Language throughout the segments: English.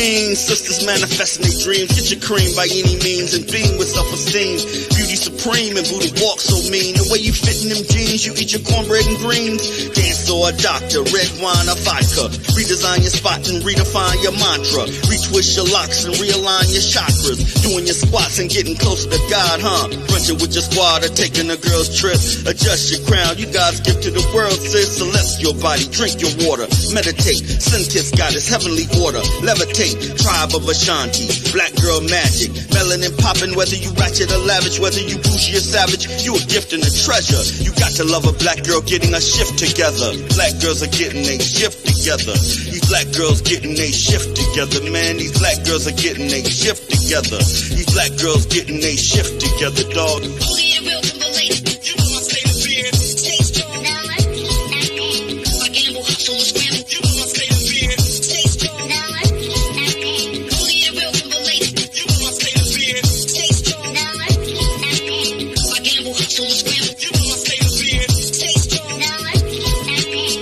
queens, sisters manifesting their dreams. Get your cream by any means and beam with self-esteem. Beauty supreme and booty walk so mean. The way you fit in them jeans, you eat your cornbread and greens. Dance or a doctor, red wine or vodka. Redesign your spot and redefine your mantra. Retwist your locks and realign your chakras. Doing your squats and getting closer to God, huh? Brunching with your squad or taking a girl's trip. Adjust your crown, you God's gift to the world, sis. Celestial body, drink your water. Meditate, sun-kissed goddess, heavenly order. Levitate, tribe of Ashanti. Black girl magic, melanin popping. Whether you ratchet or lavish, whether you bougie or savage, you a gift and a treasure. You got to love a black girl getting a shift together. Black girls are getting a shift together. These black girls getting a shift together, man. These black girls are getting a shift together. These black girls getting a shift together, dog.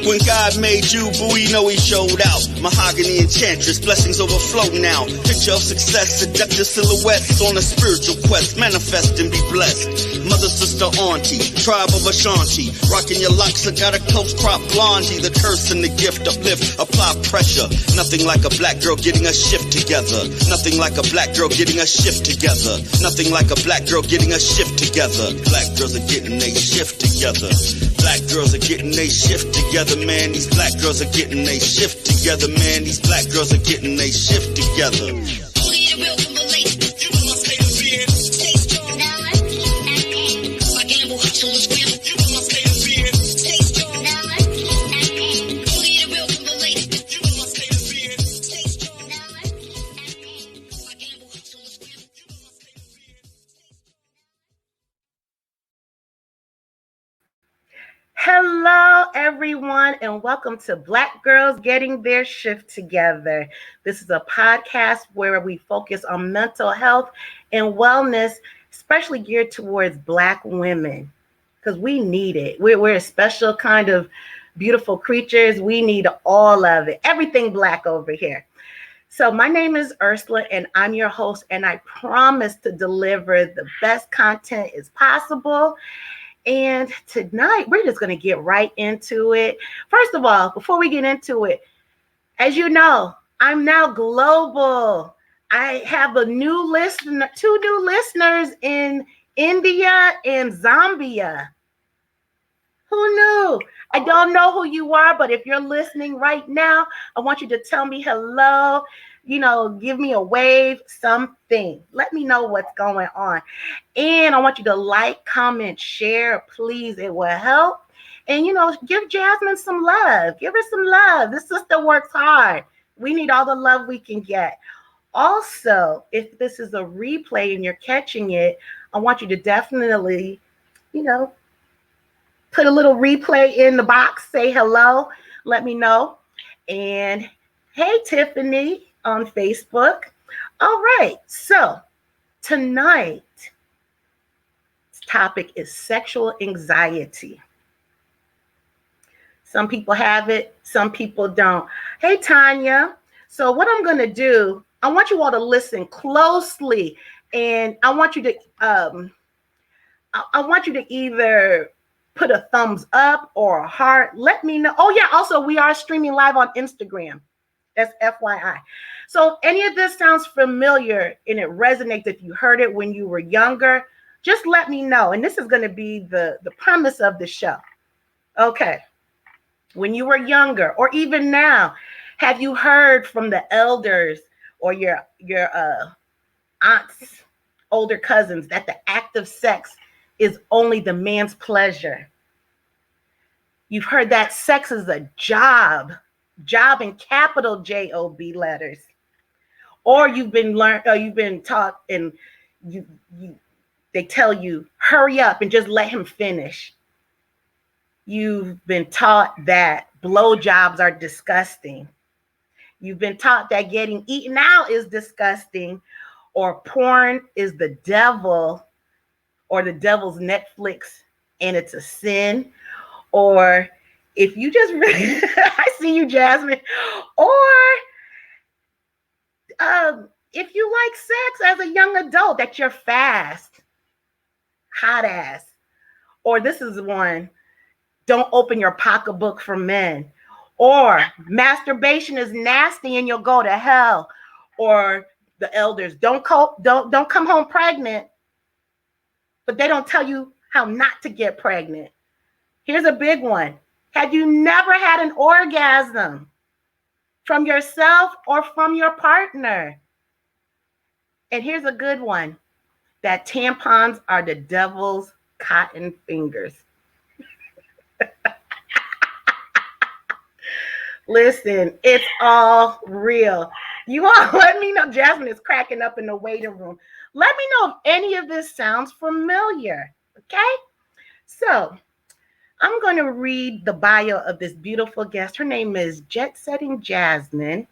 When God made you, boo, you know he showed out. Mahogany enchantress, blessings overflow now. Picture of success, seductive silhouettes on a spiritual quest. Manifest and be blessed. Mother, sister, auntie, tribe of Ashanti. Rocking your locks, I got a close crop blondie. The curse and the gift, uplift, apply pressure. Nothing like a black girl getting a shift together. Nothing like a black girl getting a shift together. Nothing like a black girl getting a shift together. Black girls are getting a shift together. Black girls are getting a shift together, man. These black girls are getting a shift together, man. These black girls are getting a shift together. Hello, everyone, and welcome to Black Girls Getting Their Shift Together. This is a podcast where we focus on mental health and wellness, especially geared towards Black women, because we need it. We're a special kind of beautiful creatures. We need all of it, everything Black over here. So my name is Ursula, and I'm your host, and I promise to deliver the best content as possible. And tonight, we're just going to get right into it. First of all, before we get into it, as you know, I'm now global. I have two new listeners in India and Zambia. Who knew? I don't know who you are, but if you're listening right now, I want you to tell me hello. Give me a wave, something. Let me know what's going on. And I want you to like, comment, share, please. It will help. And, give Jasmine some love. Give her some love. This sister works hard. We need all the love we can get. Also, if this is a replay and you're catching it, I want you to definitely, put a little replay in the box. Say hello. Let me know. And hey, Tiffany on Facebook. All right, so tonight's topic is sexual anxiety. Some people have it, some people don't. Hey, Tanya. So what I'm going to do, I want you all to listen closely, and I want you to either put a thumbs up or a heart. Let me know. Oh yeah, also we are streaming live on Instagram. That's FYI. So any of this sounds familiar and it resonates if you heard it when you were younger, just let me know. And this is going to be the premise of the show. Okay. When you were younger or even now, have you heard from the elders or your aunts, older cousins, that the act of sex is only the man's pleasure? You've heard that sex is a job in capital J-O-B letters. Or you've been taught, and they tell you, hurry up and just let him finish. You've been taught that blowjobs are disgusting. You've been taught that getting eaten out is disgusting, or porn is the devil, or the devil's Netflix and it's a sin. Or if you just I see you, Jasmine. Or if you like sex as a young adult, that you're fast, hot ass, or this is one, don't open your pocketbook for men, or masturbation is nasty and you'll go to hell, or the elders don't come home pregnant, but they don't tell you how not to get pregnant. Here's a big one. Have you never had an orgasm from yourself or from your partner? And here's a good one, that tampons are the devil's cotton fingers. Listen, it's all real. You all let me know. Jasmine is cracking up in the waiting room. Let me know if any of this sounds familiar. Okay? So I'm going to read the bio of this beautiful guest. Her name is Setting Jasmine.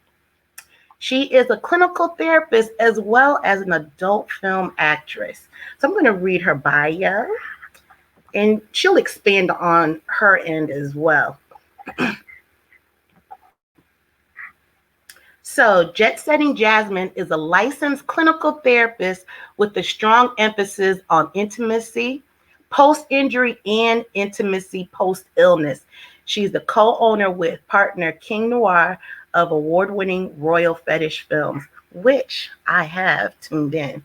She is a clinical therapist as well as an adult film actress. So I'm going to read her bio, and she'll expand on her end as well. So, Setting Jasmine is a licensed clinical therapist with a strong emphasis on intimacy, post-injury, and intimacy post-illness. She's the co-owner with partner King Noir of award-winning Royal Fetish Films, which I have tuned in.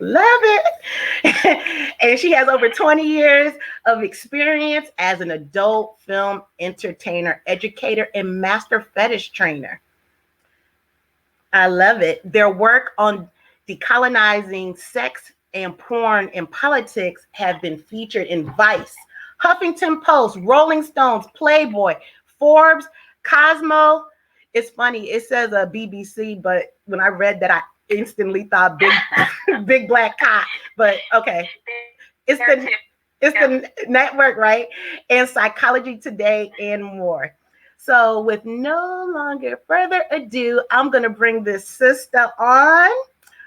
Love it. And she has over 20 years of experience as an adult film entertainer, educator, and master fetish trainer. I love it. Their work on decolonizing sex and porn and politics have been featured in Vice, Huffington Post, Rolling Stones, Playboy, Forbes, Cosmo. It's funny, it says a BBC, but when I read that, I instantly thought big black cock. But okay, it's the network, right? And Psychology Today and more. So with no longer further ado, I'm going to bring this sister on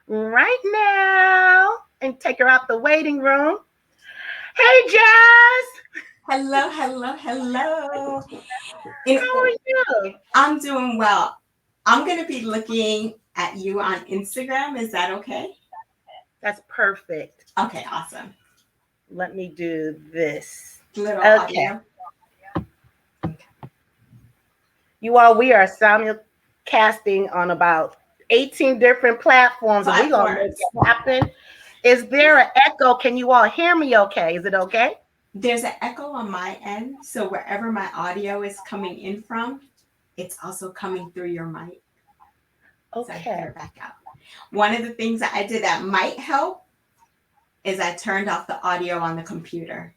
right now and take her out the waiting room. Hey, Jazz. Hello. How are you? I'm doing well. I'm going to be looking at you on Instagram. Is that okay? That's perfect. Okay, awesome. Let me do this. Little audio. You all, we are simulcasting on about 18 different platforms. We're going to make it happen. Is there an echo? Can you all hear me okay? Is it okay? There's an echo on my end. So wherever my audio is coming in from, it's also coming through your mic. Okay. So I hear it back out. One of the things that I did that might help is I turned off the audio on the computer.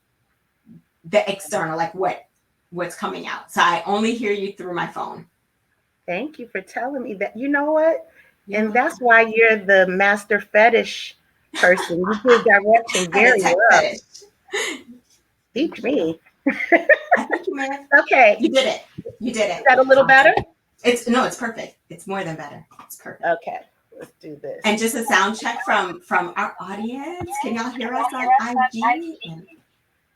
The external, like what's coming out. So I only hear you through my phone. Thank you for telling me that. You know what? And that's why you're the master fetish person. You give direction very well. Fetish. Teach me. I think you may have. Okay. You did it. Is that a little better? It's perfect. It's more than better. It's perfect. Okay. Let's do this. And just a sound check from our audience. Can y'all hear us on IG? And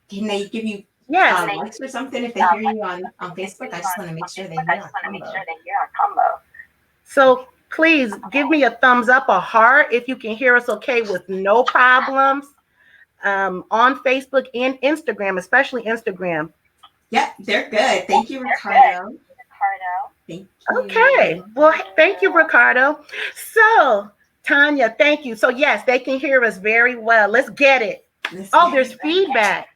can they give you likes or something if they hear you on Facebook? I just want to make sure they hear our combo. So please give me a thumbs up or heart if you can hear us okay with no problems on Facebook and Instagram, especially Instagram. Yep, they're good. Thank you, Ricardo. Thank you. Okay. Well, thank you, Ricardo. So, Tanya, thank you. So, yes, they can hear us very well. Let's get it. There's feedback.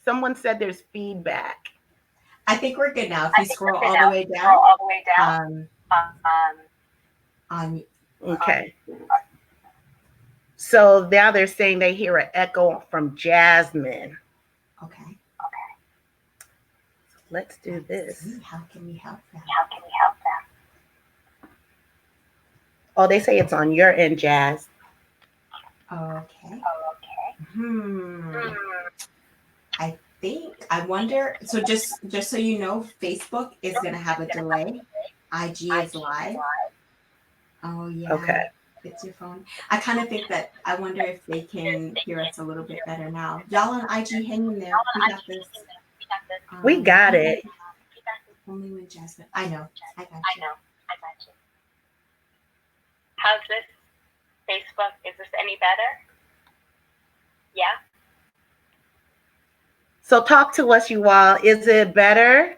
Someone said there's feedback. I think we're good now. If you scroll all the way down. Okay. So now they're saying they hear an echo from Jasmine. Okay. Let's do this. How can we help them? Oh, they say it's on your end, Jazz. Okay. I wonder. So just so you know, Facebook is going to have a delay. IG is live. Oh, yeah. Okay. It's your phone. I kind of think that I wonder if they can hear us a little bit better now. Y'all on IG, hang in there. We got this. We got it. Only with Jasmine. I know. I got you. How's this? Facebook, is this any better? Yeah? So talk to us, you all. Is it better?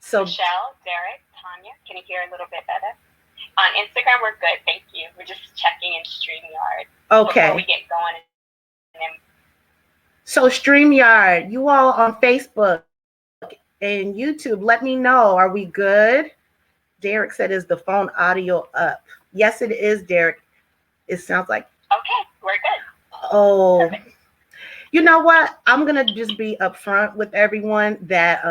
So Michelle, Derek, Tanya, can you hear a little bit better? On Instagram, we're good, thank you. We're just checking in StreamYard before we okay. get going. And then So StreamYard, you all on Facebook and YouTube, let me know. Are we good? Derek said, is the phone audio up? Yes, it is, Derek. It sounds like, okay, we're good. oh, Perfect. you know what? I'm going to just be upfront with everyone that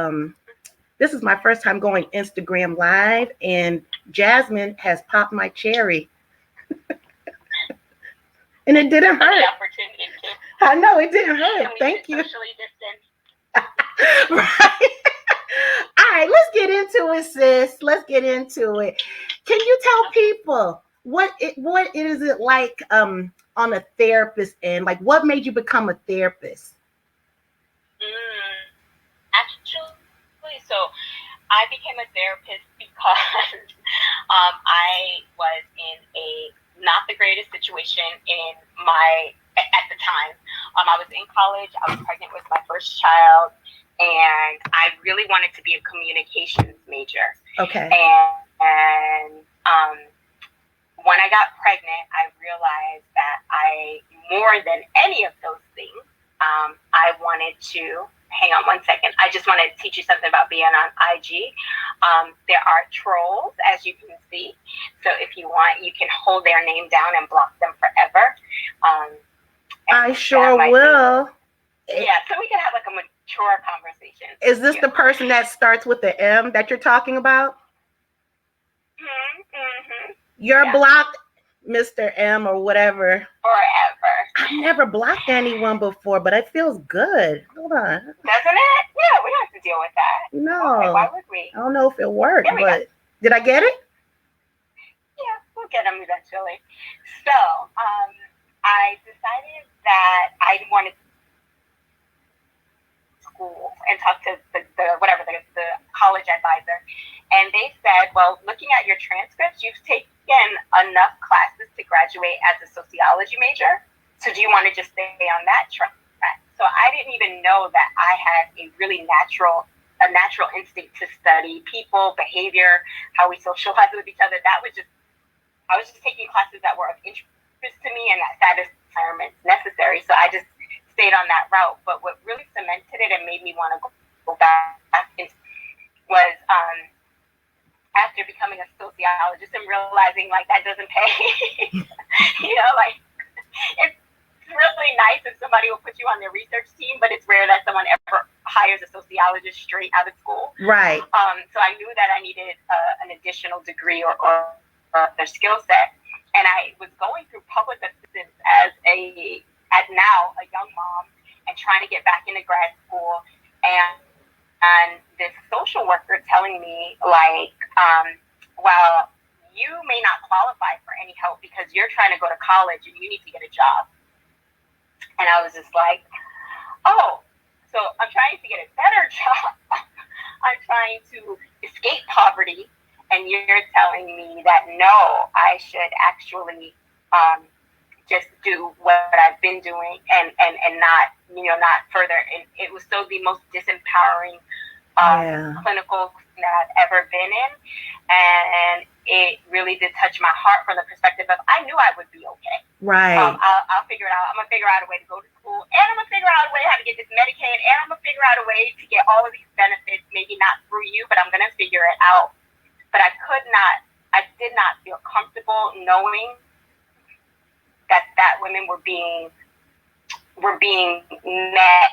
this is my first time going Instagram live, and Jasmine has popped my cherry. And it didn't The hurt. opportunity to. I know it didn't hurt. And we Thank should you. socially distance. Right. All right, let's get into it, sis. Let's get into it. Can you tell people what is it like on a therapist end? Like, what made you become a therapist? Actually, so I became a therapist because I was in a not the greatest situation at the time. I was in college. I was pregnant with my first child, and I really wanted to be a communications major. Okay. And when I got pregnant, I realized that more than any of those things, I wanted to. Hang on one second. I just want to teach you something about being on IG. There are trolls, as you can see. So if you want, you can hold their name down and block them forever. I sure will. Yeah, so we can have like a mature conversation. Is this the person that starts with the M that you're talking about? Mm-hmm. You're blocked, Mr. M or whatever. Forever. I've never blocked anyone before, but it feels good. Hold on. Doesn't it? Yeah, we don't have to deal with that. No. Okay, why would we? I don't know if it worked, but go. Did I get it? Yeah, we'll get them eventually. So, I decided that I wanted to school and talk to the college advisor. And they said, well, looking at your transcripts, you've taken enough classes to graduate as a sociology major. So do you want to just stay on that track? So I didn't even know that I had a really natural instinct to study people, behavior, how we socialize with each other. I was just taking classes that were of interest to me and that satisfied environments necessary. So I just stayed on that route. But what really cemented it and made me want to go back was after becoming a sociologist and realizing like that doesn't pay. Like it's really nice if somebody will put you on their research team, but it's rare that someone ever hires a sociologist straight out of school. Right. So I knew that I needed an additional degree or their skill set. And I was going through public assistance as now a young mom and trying to get back into grad school. And this social worker telling me like, well, you may not qualify for any help because you're trying to go to college and you need to get a job. And I was just like, oh, so I'm trying to get a better job. I'm trying to escape poverty. And you're telling me that, no, I should actually just do what I've been doing and not further. And it was so the most disempowering clinical that I've ever been in. And it really did touch my heart from the perspective of I knew I would be okay. Right. I'll figure it out. I'm going to figure out a way to go to school. And I'm going to figure out a way how to get this Medicaid. And I'm going to figure out a way to get all of these benefits, maybe not through you, but I'm going to figure it out. But I did not feel comfortable knowing that women were being met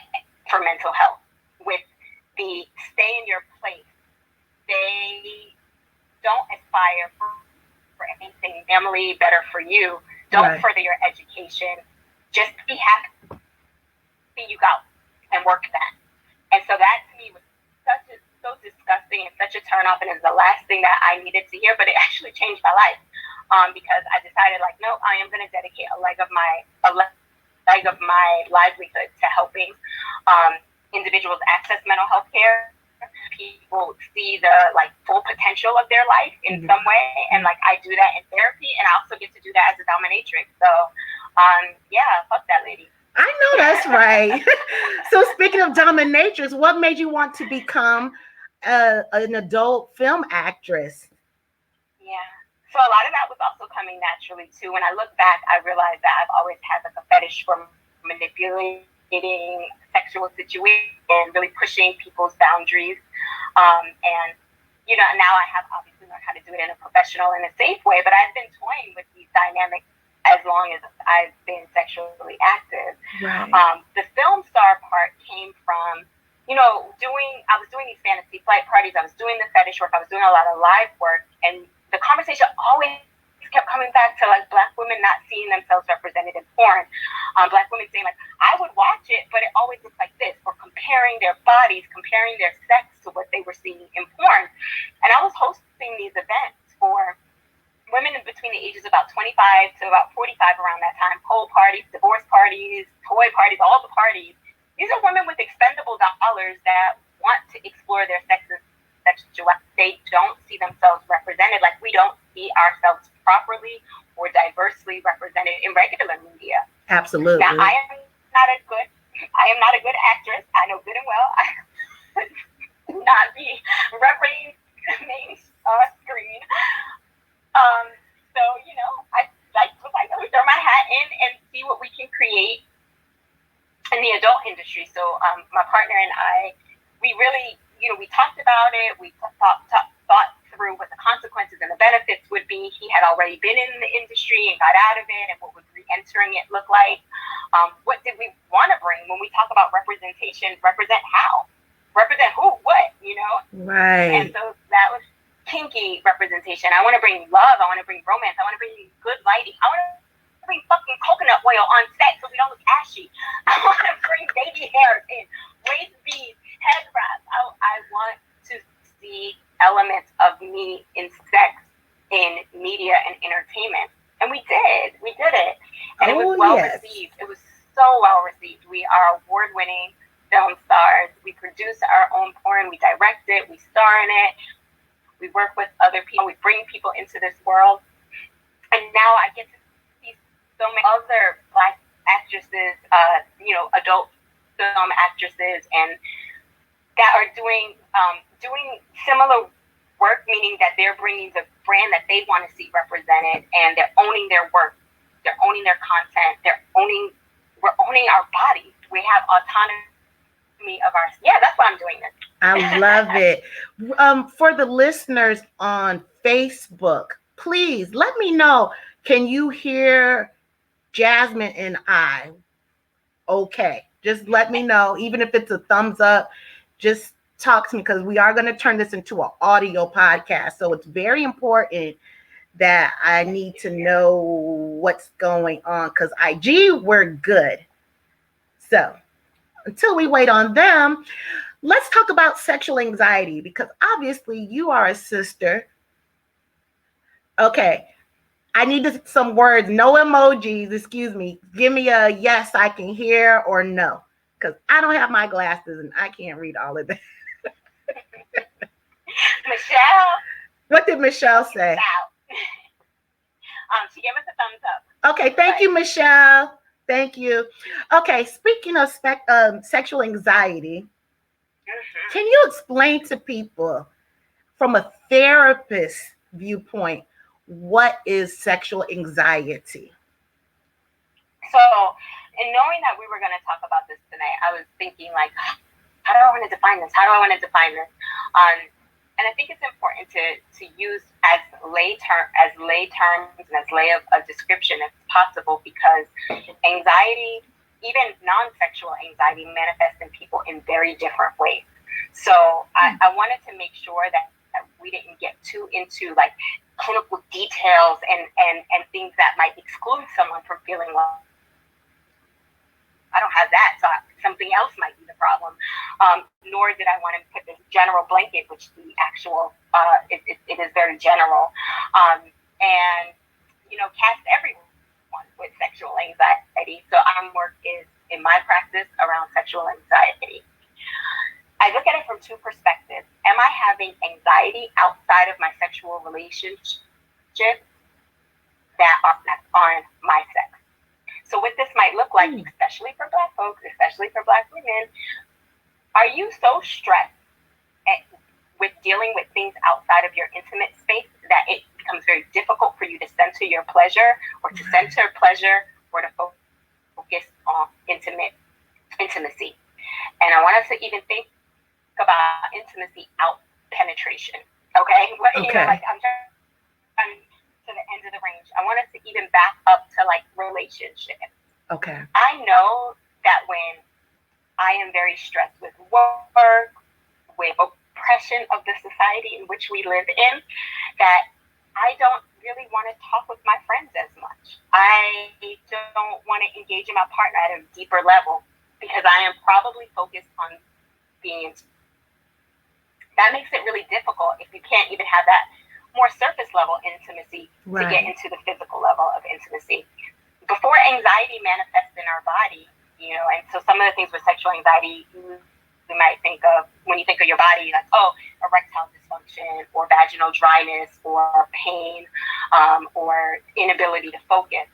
for mental health with the stay in your place. They don't aspire for anything. Family, better for you. Don't further your education. Just be happy you go and work that. And so that to me was so disgusting and such a turnoff, and it's the last thing that I needed to hear, but it actually changed my life because I decided like, no, I am going to dedicate a leg of my livelihood to helping individuals access mental health care. people see the like full potential of their life in some way, and like I do that in therapy, and I also get to do that as a dominatrix. So yeah, fuck that lady. I know that's right. So speaking of dominatrix, what made you want to become an adult film actress? Yeah. So a lot of that was also coming naturally too. When I look back, I realized that I've always had like a fetish for manipulating sexual situations and really pushing people's boundaries. And you know, now I have obviously learned how to do it in a professional and a safe way, but I've been toying with these dynamics as long as I've been sexually active. Right. The film star part came from, you know, I was doing these fantasy flight parties, I was doing the fetish work, I was doing a lot of live work, and the conversation always kept coming back to like Black women not seeing themselves represented in porn. Black women saying like, I would watch it, but it always looks like this, or comparing their bodies, comparing their sex to what they were seeing in porn. And I was hosting these events for women between the ages of about 25 to about 45 around that time, pole parties, divorce parties, toy parties, all the parties. These are women with expendable dollars that want to explore their sexuality. They don't see themselves represented, like we don't see ourselves properly or diversely represented in regular media. Absolutely. Now, I am not a good actress. I know good and well I could not be representing the main screen. So, you know, I was like, let me throw my hat in and see what we can create in the adult industry. So my partner and I, we really, you know, we talked about it. We thought through what the consequences and the benefits would be. He had already been in the industry and got out of it, and what would re-entering it look like? What did we want to bring? When we talk about representation, represent how? Represent who? What? You know? Right. And so that was kinky representation. I want to bring love. I want to bring romance. I want to bring good lighting. I want to bring fucking coconut oil on set so we don't look ashy. I want to bring baby hairs in, waist beads, head wraps. I want to see elements of me in sex in media and entertainment. And we did. We did it. And it was well received. It was so well received. We are award-winning film stars. We produce our own porn. We direct it. We star in it. We work with other people. We bring people into this world. And now I get to see so many other Black actresses, you know, adult film actresses, and that are doing similar work, meaning that they're bringing the brand that they want to see represented, and they're owning their work. They're owning their content. We're owning our bodies. We have autonomy of our. Yeah, that's why I'm doing this. I love it. For the listeners on Facebook, please let me know. Can you hear Jasmine and I? Okay, just let me know. Even if it's a thumbs up, just talk to me, because we are going to turn this into an audio podcast. So it's very important that I need to know what's going on, because IG, we're good. So until we wait on them, let's talk about sexual anxiety, because obviously you are a sister. Okay, I need some words, no emojis, excuse me. Give me a yes, I can hear, or no, because I don't have my glasses and I can't read all of that. Michelle. What did Michelle say? She gave us a thumbs up. Okay, thank you, Michelle. Thank you. Okay, speaking of sexual anxiety, can you explain to people from a therapist viewpoint what is sexual anxiety? So, in knowing that we were going to talk about this tonight, I was thinking like, how do I want to define this? And I think it's important to use as lay terms and as lay of a description as possible, because anxiety, even non-sexual anxiety, manifests in people in very different ways. So I wanted to make sure that we didn't get too into like clinical details and things that might exclude someone from feeling well. I don't have that, so something else might be the problem. Nor did I want to put this general blanket, which the actual, it is very general, and, you know, cast everyone with sexual anxiety. So our work is, in my practice, around sexual anxiety. I look at it from two perspectives. Am anxiety outside of my sexual relationship that are on my sex. So what this might look like, especially for Black folks, especially for Black women, are you so stressed with dealing with things outside of your intimate space that it becomes very difficult for you to center your pleasure or to center pleasure or to focus on intimacy? And I want us to even think about intimacy out penetration. Okay? You know, like I'm trying to the end of the range. I want us to even back up to like relationships. Okay. I know that when I am very stressed with work, with oppression of the society in which we live in, that I don't really want to talk with my friends as much. I don't want to engage in my partner at a deeper level because I am probably focused on being. That makes it really difficult if you can't even have that more surface level intimacy to get into the physical level of intimacy. Before anxiety manifests in our body, you know, and so some of the things with sexual anxiety, we might think of, when you think of your body, like, oh, erectile dysfunction or vaginal dryness or pain or inability to focus.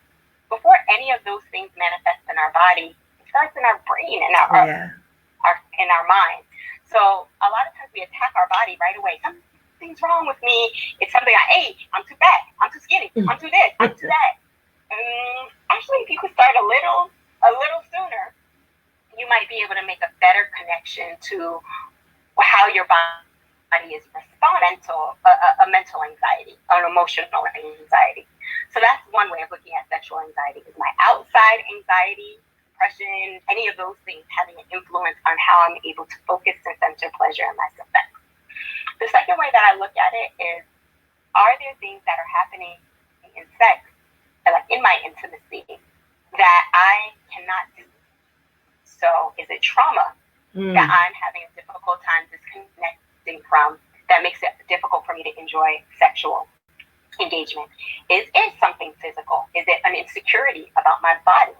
Before any of those things manifest in our body, it starts in our brain and in our mind. So a lot of times we attack our body right away. Something's wrong with me. It's something like, hey, I'm too fat, I'm too skinny, I'm too this, I'm too that. Actually, if you could start a little sooner, you might be able to make a better connection to how your body is responding to a mental anxiety, an emotional anxiety. So that's one way of looking at sexual anxiety, is my outside anxiety, depression, any of those things having an influence on how I'm able to focus and center pleasure in my sex. The second way that I look at it is, are there things that are happening in sex, like in my intimacy, that I cannot do? So is it trauma that I'm having a difficult time disconnecting from that makes it difficult for me to enjoy sexual engagement? Is it something physical? Is it an insecurity about my body?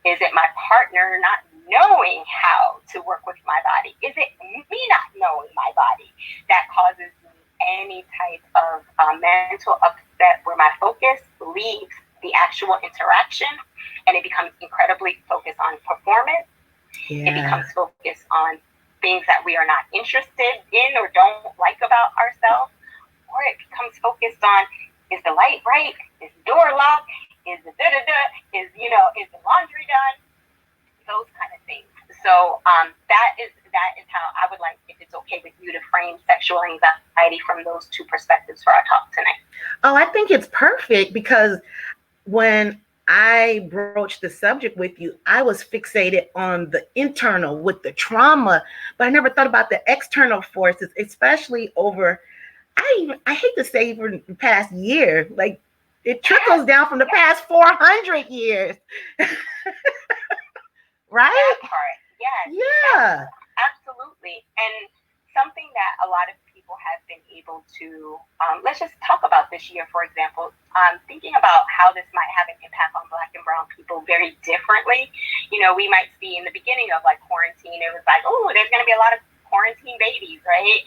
Is it my partner not knowing how to work with my body? Is it me not knowing my body that causes me any type of mental upset where my focus leaves the actual interaction and it becomes incredibly focused on performance? It becomes focused on things that we are not interested in or don't like about ourselves, or it becomes focused on, is the light right? Is the door locked? Is the is the laundry done? Those kind of things. So that is how I would like, if it's okay with you, to frame sexual anxiety from those two perspectives for our talk tonight. Oh, I think it's perfect, because when I broached the subject with you, I was fixated on the internal with the trauma, but I never thought about the external forces, especially over, I hate to say, for the past year, like it trickles down from the past 400 years. Right? That part, yes. Yeah. Absolutely. And something that a lot of people have been able to, let's just talk about this year, for example, thinking about how this might have an impact on Black and brown people very differently. You know, we might see in the beginning of like quarantine, it was like, oh, there's going to be a lot of quarantine babies, right?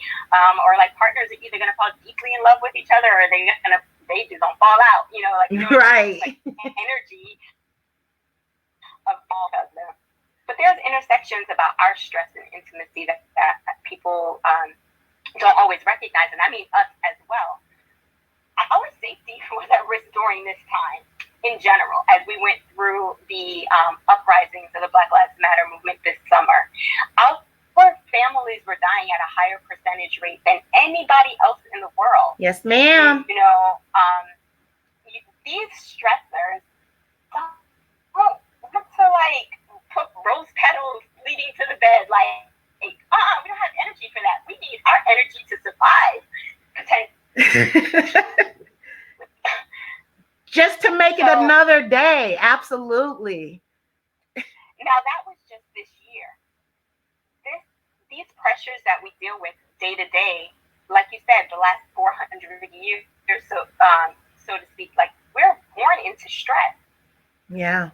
Or like partners are either going to fall deeply in love with each other, or they just don't fall out, you know, like, right. Like energy of all of them. But there's intersections about our stress and intimacy that people don't always recognize, and I mean us as well. Our safety was at risk during this time in general, as we went through the uprisings of the Black Lives Matter movement this summer. Our families were dying at a higher percentage rate than anybody else in the world. Yes, ma'am. You know, these stressors don't want to like put rose petals leading to the bed, like we don't have energy for that. We need our energy to survive. Just to make it another day. Absolutely. Now that was just this year. These pressures that we deal with day to day, like you said, the last 400 years, so to speak, like we're born into stress. Yeah.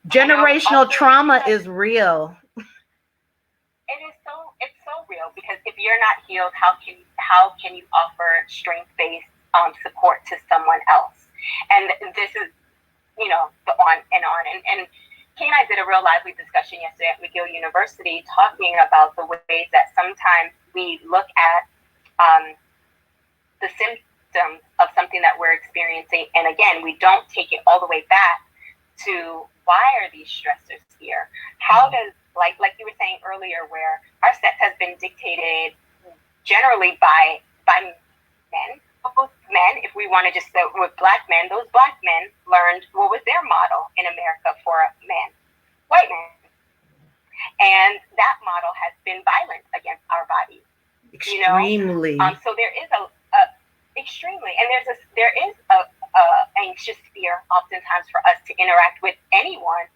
Generational trauma is real. It's so real, because if you're not healed, how can you offer strength-based support to someone else? And this is, you know, the on and on. And Kay and I did a real lively discussion yesterday at McGill University talking about the ways that sometimes we look at the symptoms of something that we're experiencing, and again, we don't take it all the way back to why are these stressors here? How does, like you were saying earlier, where our sex has been dictated generally by men. Both men, if we want to just say with black men, those black men learned what was their model in America for men, white men. And that model has been violent against our bodies. Extremely. You know? So there is a extremely, and there is a anxious fear oftentimes for us to interact with anyone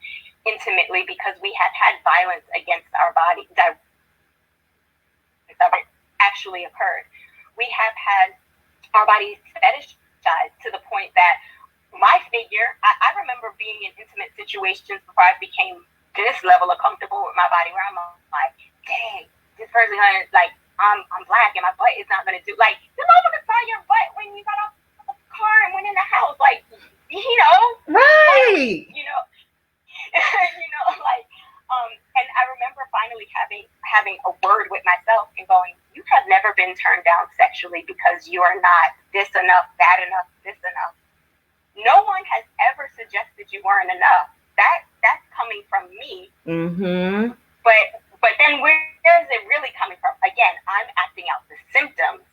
intimately because we have had violence against our body that actually occurred. We have had our bodies fetishized to the point that my figure, I remember being in intimate situations before I became this level of comfortable with my body where I'm like, dang, this person like, I'm black and my butt is not gonna do, like, the motherfucker saw your butt when you got off the car and went in the house, like, you know, right? You know, you know, like, and I remember finally having a word with myself and going, you have never been turned down sexually because you are not this enough, that enough, this enough. No one has ever suggested you weren't enough. That's coming from me. Mm-hmm. But then where is it really coming from? Again, I'm acting out the symptoms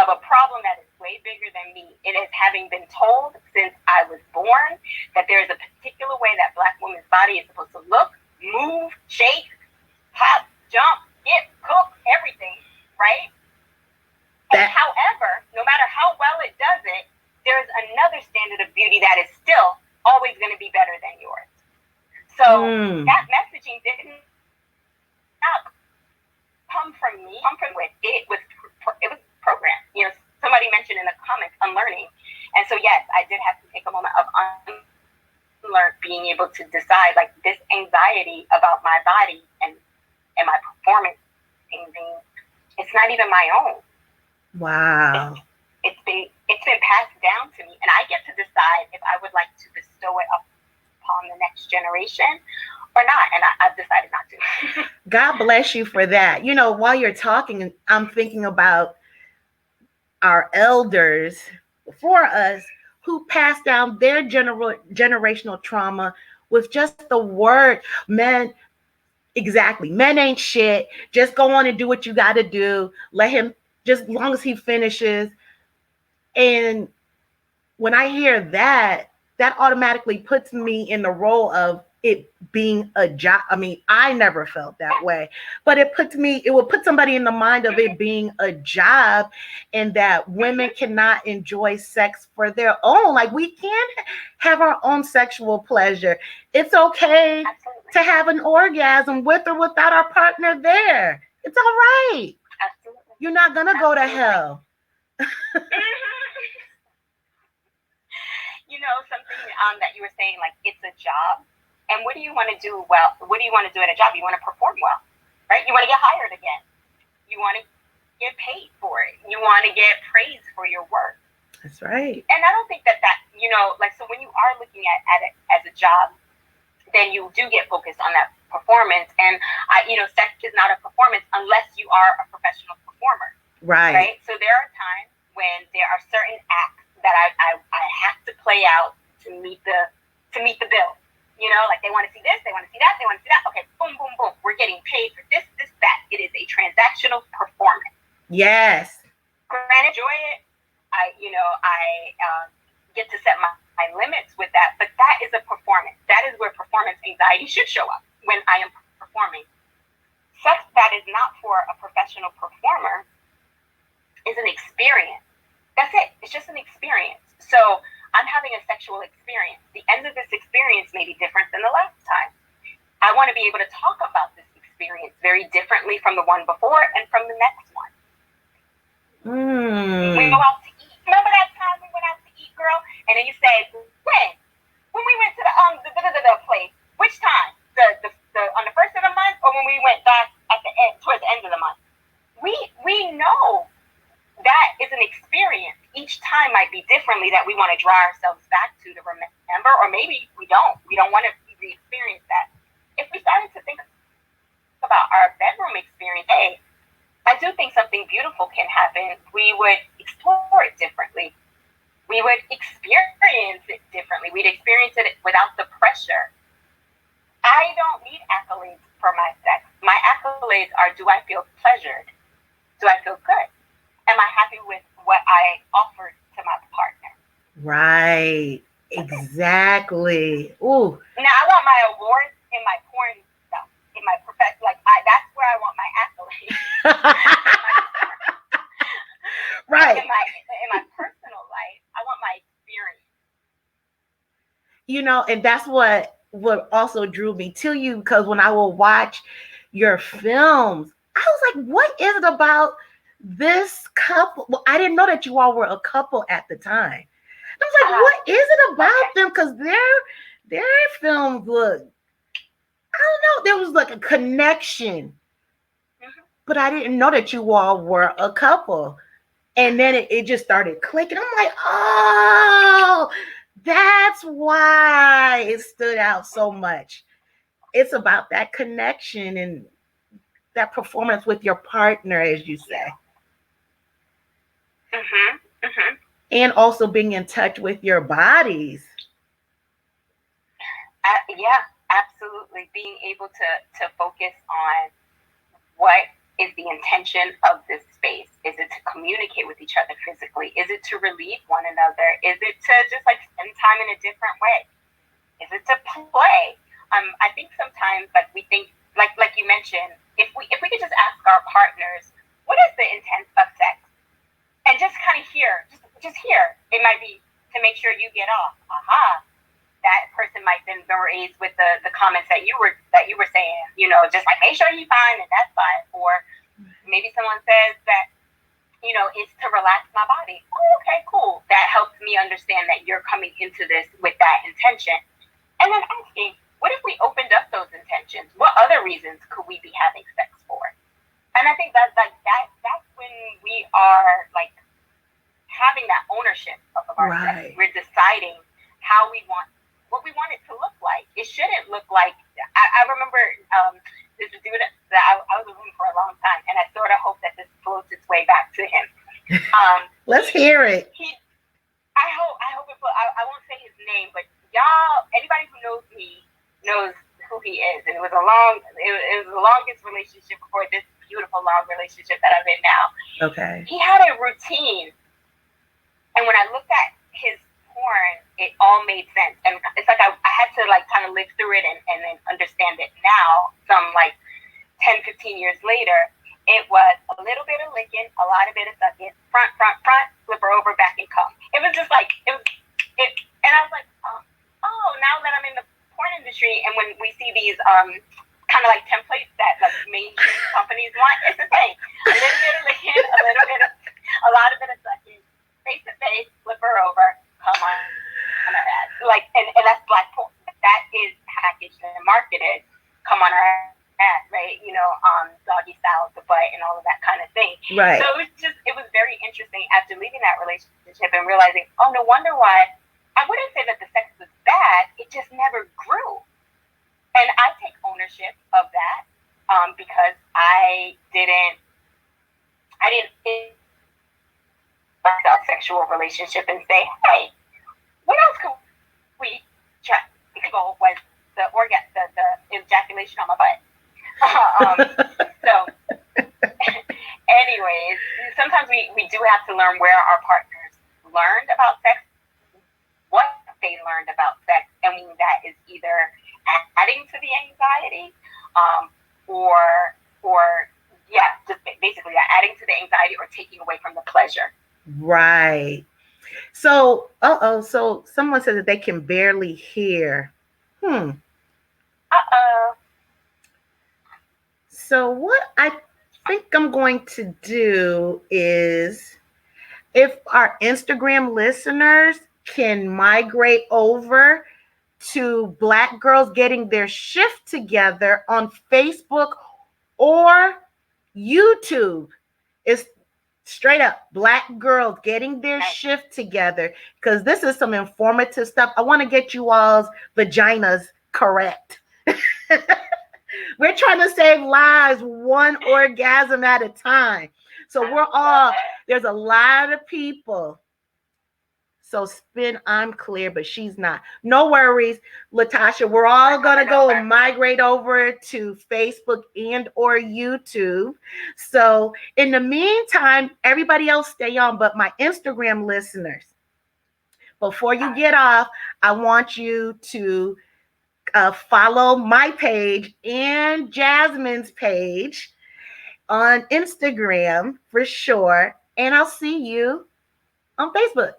of a problem that is way bigger than me. It is having been told since I was born that there is a particular way that Black woman's body is supposed to look, move, shake, hop, jump, skip, cook, everything, right? And however, no matter how well it does it, there's another standard of beauty that is still always going to be better than yours. So that messaging didn't not come from me. It was programmed. You know, somebody mentioned in the comments unlearning, and so yes, I did have to take a moment of being able to decide, like, this anxiety about my body and my performance things, it's not even my own. Wow. It's been passed down to me, and I get to decide if I would like to bestow it upon the next generation or not, and I've decided not to. God bless you for that. You know, while you're talking, I'm thinking about our elders before us who passed down their generational trauma with just the word, men. Exactly. Men ain't shit. Just go on and do what you got to do. Let him, just as long as he finishes. And when I hear that, that automatically puts me in the role of it being a job. I mean, I never felt that way, but it will put somebody in the mind of it being a job, and that women cannot enjoy sex for their own. Like, we can have our own sexual pleasure. It's okay to have an orgasm with or without our partner there. It's all right. Absolutely. You're not going to go to hell. You know, something that you were saying, like, it's a job. And what do you want to do well? What do you want to do at a job? You want to perform well, right? You want to get hired again. You want to get paid for it. You want to get praised for your work. That's right. And I don't think that, you know, like, so when you are looking at it as a job, then you do get focused on that performance. And, you know, sex is not a performance unless you are a professional performer. Right. Right? So there are times when there are certain acts that I have to play out to meet the bill. You know, like, they want to see this, they want to see that, they want to see that. Okay, boom, boom, boom. We're getting paid for this, that. It is a transactional performance. Yes. Granted, enjoy it. I get to set my limits with that, but that is a performance. That is where performance anxiety should show up when I am performing. Sex that is not for a professional performer is an experience. That's it. It's just an experience. So I'm having a sexual experience. The end of this experience may be different than the last time. I want to be able to talk about this experience very differently from the one before and from the next one. We go out to eat. Remember that time we went out to eat, girl? And then you said, when? When we went to the place. Which time? The on the first of the month, or when we went back at the end, towards the end of the month? We might be differently that we want to draw ourselves back to remember, or maybe we don't want to re-experience that. If we started to think about our bedroom experience, hey, I do think something beautiful can happen. We would explore it differently. We would experience it differently. We'd experience it without the pressure. I don't need accolades for my sex. My accolades are, do I feel pleasured? Do I feel good? Am I happy with what I offered to my partner? Right. Exactly. Ooh. Now, I want my awards in my porn stuff, in my profession. Like, that's where I want my accolades. Right. In my personal life, I want my experience. You know, and that's what also drew me to you, because when I will watch your films, I was like, what is it about this couple? Well, I didn't know that you all were a couple at the time. I was like, what is it about them? Because their films look, I don't know, there was like a connection. But I didn't know that you all were a couple. And then it just started clicking. I'm like, oh, that's why it stood out so much. It's about that connection and that performance with your partner, as you say. And also being in touch with your bodies. Yeah, absolutely. Being able to focus on what is the intention of this space. Is it to communicate with each other physically? Is it to relieve one another? Is it to just like spend time in a different way? Is it to play? I think sometimes like we think like you mentioned, if we could just ask our partners, what is the intent of sex? And just kind of hear, just hear. It might be to make sure you get off. That person might have been raised with the comments that you were saying, you know, just like make sure he's fine and that's fine. Or maybe someone says that, you know, it's to relax my body. Oh, okay, cool. That helps me understand that you're coming into this with that intention. And then asking, what if we opened up those intentions? What other reasons could we be having sex for? And I think that's when we are like having that ownership of our sex. We're deciding what we want it to look like. It shouldn't look like, I remember this dude that I was with him for a long time, and I sort of hope that this floats its way back to him. Let's hear it. I hope it I won't say his name, but y'all, anybody who knows me knows who he is. And it was the longest relationship before this beautiful long relationship that I'm in now. Okay. He had a routine. And when I looked at his porn, it all made sense. And it's like I had to like kind of live through it and then understand it now, some like 10, 15 years later. It was a little bit of licking, a lot of bit of sucking, front, flip her over, back and come. It was just like, and I was like, oh, now that I'm in the porn industry, and when we see these kind of like templates that like mainstream companies want, it's the same. A little bit of licking, a lot of bit of sucking, face to face, flip her over, come on her ass. Like, and that's black porn. That is packaged and marketed. Come on her ass, right? You know, doggy style, the butt, and all of that kind of thing. Right. So it was very interesting after leaving that relationship and realizing, oh, no wonder why. I wouldn't say that the sex was bad. It just never grew. And I take ownership of that because I didn't a sexual relationship and say, hey, what else could we try? Example was the ejaculation on my butt. So, anyways, sometimes we do have to learn where our partners learned about sex, what they learned about sex, and that is either adding to the anxiety, or just basically adding to the anxiety or taking away from the pleasure. Right. So, so someone says that they can barely hear. So what I think I'm going to do is, if our Instagram listeners can migrate over to Black Girls Getting Their Shift Together on Facebook or YouTube, is straight up Black girls getting their shift together, because this is some informative stuff. I want to get you all's vaginas correct. We're trying to save lives one orgasm at a time. So there's a lot of people. So spin, I'm clear, but she's not. No worries, Latasha. We're all going to go and migrate over to Facebook and or YouTube. So in the meantime, everybody else stay on, but my Instagram listeners, before you get off, I want you to follow my page and Jasmine's page on Instagram for sure. And I'll see you on Facebook.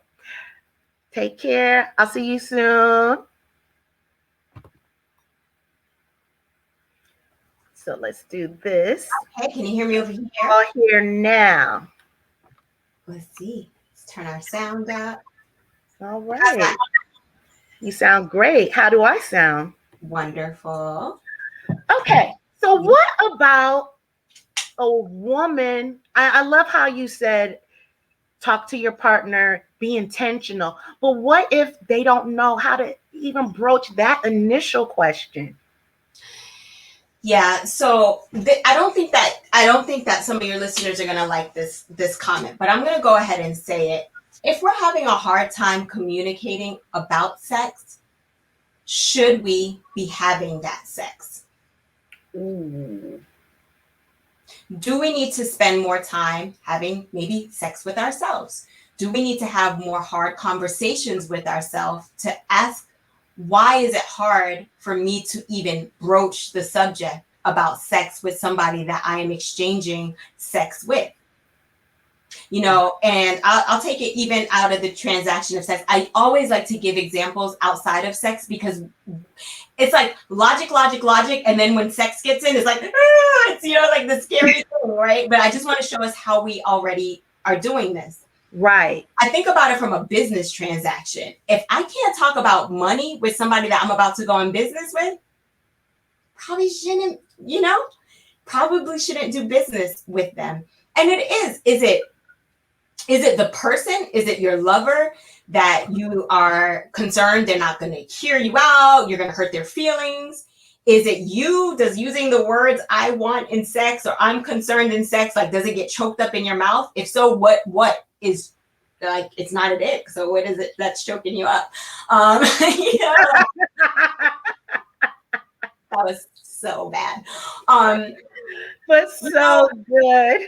Take care. I'll see you soon. So let's do this. Okay, can you hear me over here? All here now. Let's see. Let's turn our sound up. All right. You sound great. How do I sound? Wonderful. Okay. So what about a woman? I love how you said talk to your partner, be intentional. But what if they don't know how to even broach that initial question? Yeah, so I don't think that some of your listeners are going to like this comment, but I'm going to go ahead and say it. If we're having a hard time communicating about sex, should we be having that sex? Ooh. Do we need to spend more time having maybe sex with ourselves? Do we need to have more hard conversations with ourselves to ask, why is it hard for me to even broach the subject about sex with somebody that I am exchanging sex with? You know, and I'll take it even out of the transaction of sex. I always like to give examples outside of sex because it's like logic. And then when sex gets in, it's like, it's, you know, like the scary thing, right? But I just want to show us how we already are doing this. Right. I think about it from a business transaction. If I can't talk about money with somebody that I'm about to go in business with, probably shouldn't do business with them. And it is it the person? Is it your lover that you are concerned they're not going to hear you out? You're going to hurt their feelings? Is it you? Does using the words I want in sex or I'm concerned in sex, like, does it get choked up in your mouth? If so, what is, like, it's not a dick. So what is it that's choking you up? You know, that was so bad. But so good.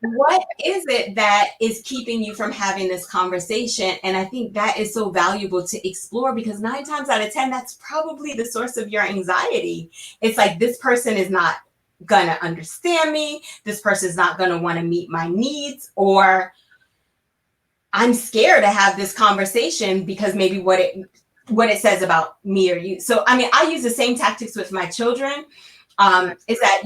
What is it that is keeping you from having this conversation? And I think that is so valuable to explore, because 9 times out of 10, that's probably the source of your anxiety. It's like, this person is not going to understand me. This person is not going to want to meet my needs, or I'm scared to have this conversation because maybe what it says about me or you. So, I mean, I use the same tactics with my children. Is that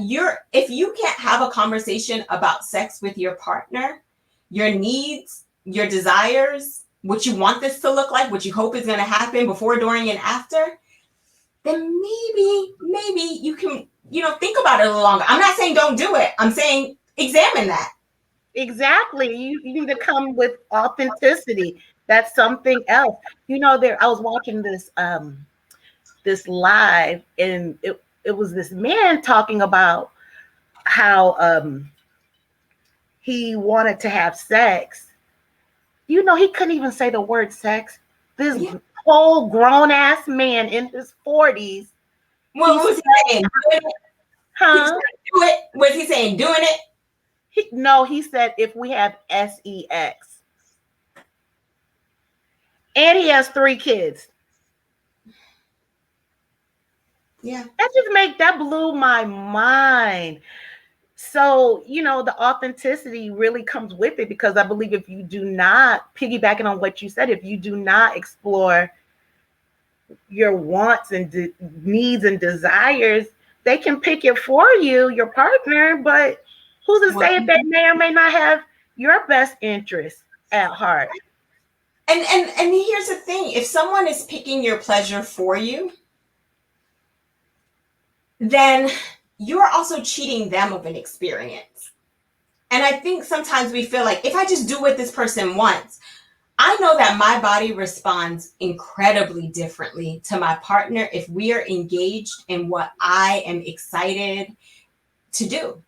if you can't have a conversation about sex with your partner, your needs, your desires, what you want this to look like, what you hope is going to happen before, during, and after, then maybe you can, think about it a little longer. I'm not saying don't do it. I'm saying examine that. Exactly. You need to come with authenticity. That's something else. I was watching this live, and it was this man talking about how he wanted to have sex. He couldn't even say the word sex. This whole grown ass man in his 40s. What was he saying? Doing it? Huh? Do it? Was he saying doing it? He said if we have sex. And he has 3 kids. Yeah. That blew my mind. So, the authenticity really comes with it, because I believe if you do not, piggybacking on what you said, if you do not explore your wants and needs and desires, they can pick it for you, your partner, but who's to say if they may or may not have your best interest at heart? And here's the thing. If someone is picking your pleasure for you, then you're also cheating them of an experience. And I think sometimes we feel like if I just do what this person wants, I know that my body responds incredibly differently to my partner if we are engaged in what I am excited to do.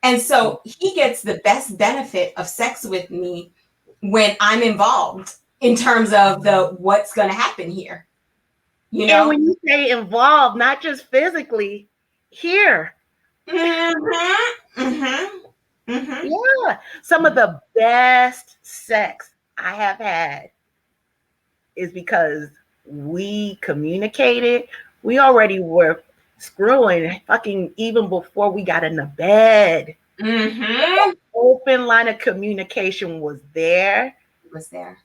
And so he gets the best benefit of sex with me when I'm involved in terms of the what's going to happen here. You know? And when you say involved, not just physically, here. Mm-hmm, mm-hmm, mm-hmm. Yeah. Some of the best sex I have had is because we communicated. We already were screwing, fucking even before we got in the bed. Mm-hmm. Open line of communication was there. It was there.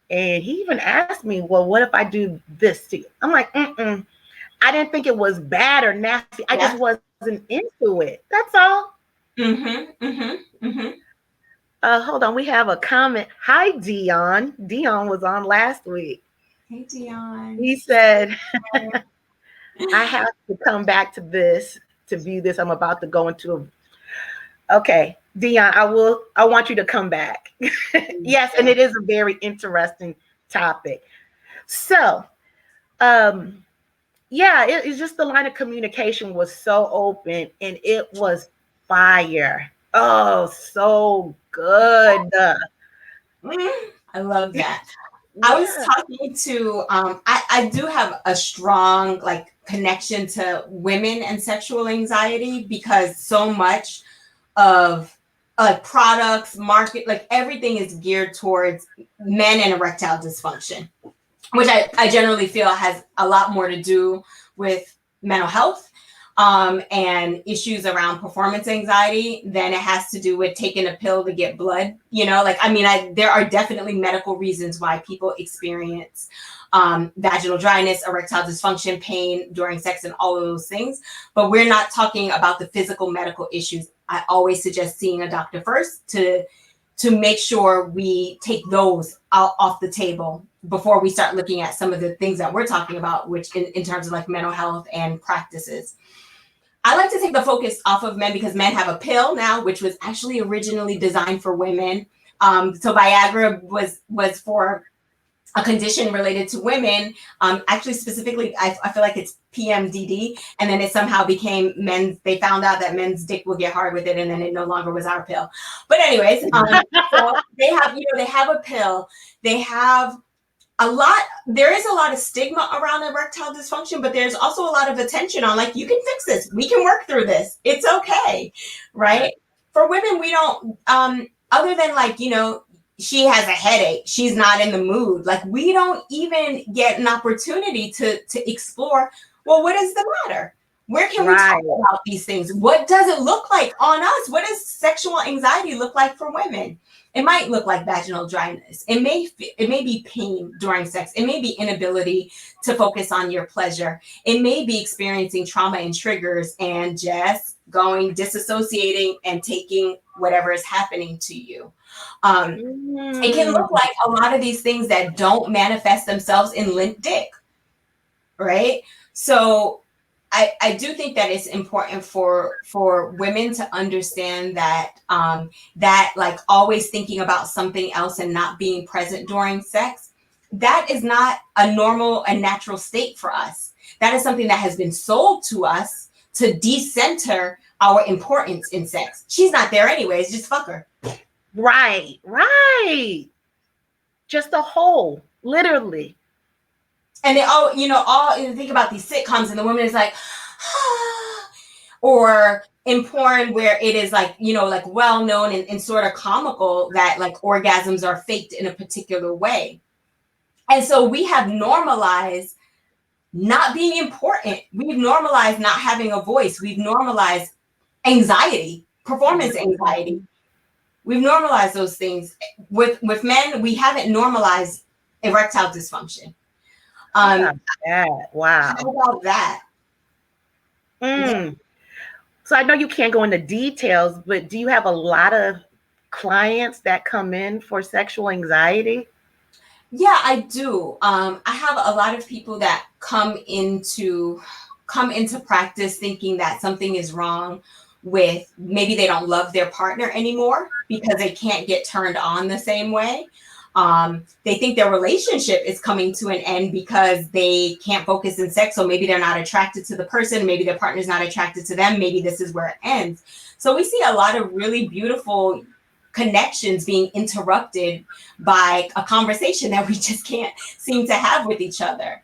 And he even asked me, well, what if I do this to you? I'm like, I didn't think it was bad or nasty. I just wasn't into it. That's all. Mm-hmm, mm-hmm, mm-hmm. Hold on. We have a comment. Hi, Dion. Dion was on last week. Hey, Dion. He said, I have to come back to this to view this. I'm about to go into okay, Dion, I want you to come back. Yes, and it is a very interesting topic. So, it's just the line of communication was so open and it was fire. Oh, so good. I love that. I was talking to I do have a strong like connection to women and sexual anxiety because so much of products, market, like everything is geared towards men and erectile dysfunction, which I generally feel has a lot more to do with mental health and issues around performance anxiety than it has to do with taking a pill to get blood. You know, like, I mean, there are definitely medical reasons why people experience vaginal dryness, erectile dysfunction, pain during sex, and all of those things. But we're not talking about the physical medical issues. I always suggest seeing a doctor first to make sure we take those out off the table before we start looking at some of the things that we're talking about, which in terms of like mental health and practices. I like to take the focus off of men because men have a pill now, which was actually originally designed for women. So Viagra was for a condition related to women. Actually, specifically, I feel like it's PMDD, and then it somehow became men's. They found out that men's dick will get hard with it, and then it no longer was our pill. But anyways, so they have a pill. They have there is a lot of stigma around erectile dysfunction, but there's also a lot of attention on like, you can fix this. We can work through this. It's okay. Right. For women, we don't, other than like, she has a headache. She's not in the mood. Like, we don't even get an opportunity to explore, well, what is the matter? Where can we talk about these things? What does it look like on us? What does sexual anxiety look like for women? It might look like vaginal dryness. It may be pain during sex. It may be inability to focus on your pleasure. It may be experiencing trauma and triggers and just disassociating and taking whatever is happening to you. It can look like a lot of these things that don't manifest themselves in limp dick, right? So I do think that it's important for women to understand that that like always thinking about something else and not being present during sex, that is not a normal and natural state for us. That is something that has been sold to us to decenter our importance in sex. She's not there anyways, just fuck her. Right. Just a hole, literally. And they all think about these sitcoms and the woman is like, or in porn where it is like, like well known and sort of comical that like orgasms are faked in a particular way. And so we have normalized not being important. We've normalized not having a voice. We've normalized anxiety, performance anxiety. We've normalized those things. With men, we haven't normalized erectile dysfunction. Wow. How about that? Yeah. So I know you can't go into details, but do you have a lot of clients that come in for sexual anxiety? Yeah, I do. I have a lot of people that come into practice thinking that something is wrong with maybe they don't love their partner anymore because they can't get turned on the same way. They think their relationship is coming to an end because they can't focus in sex. So maybe they're not attracted to the person. Maybe their partner's not attracted to them. Maybe this is where it ends. So we see a lot of really beautiful connections being interrupted by a conversation that we just can't seem to have with each other.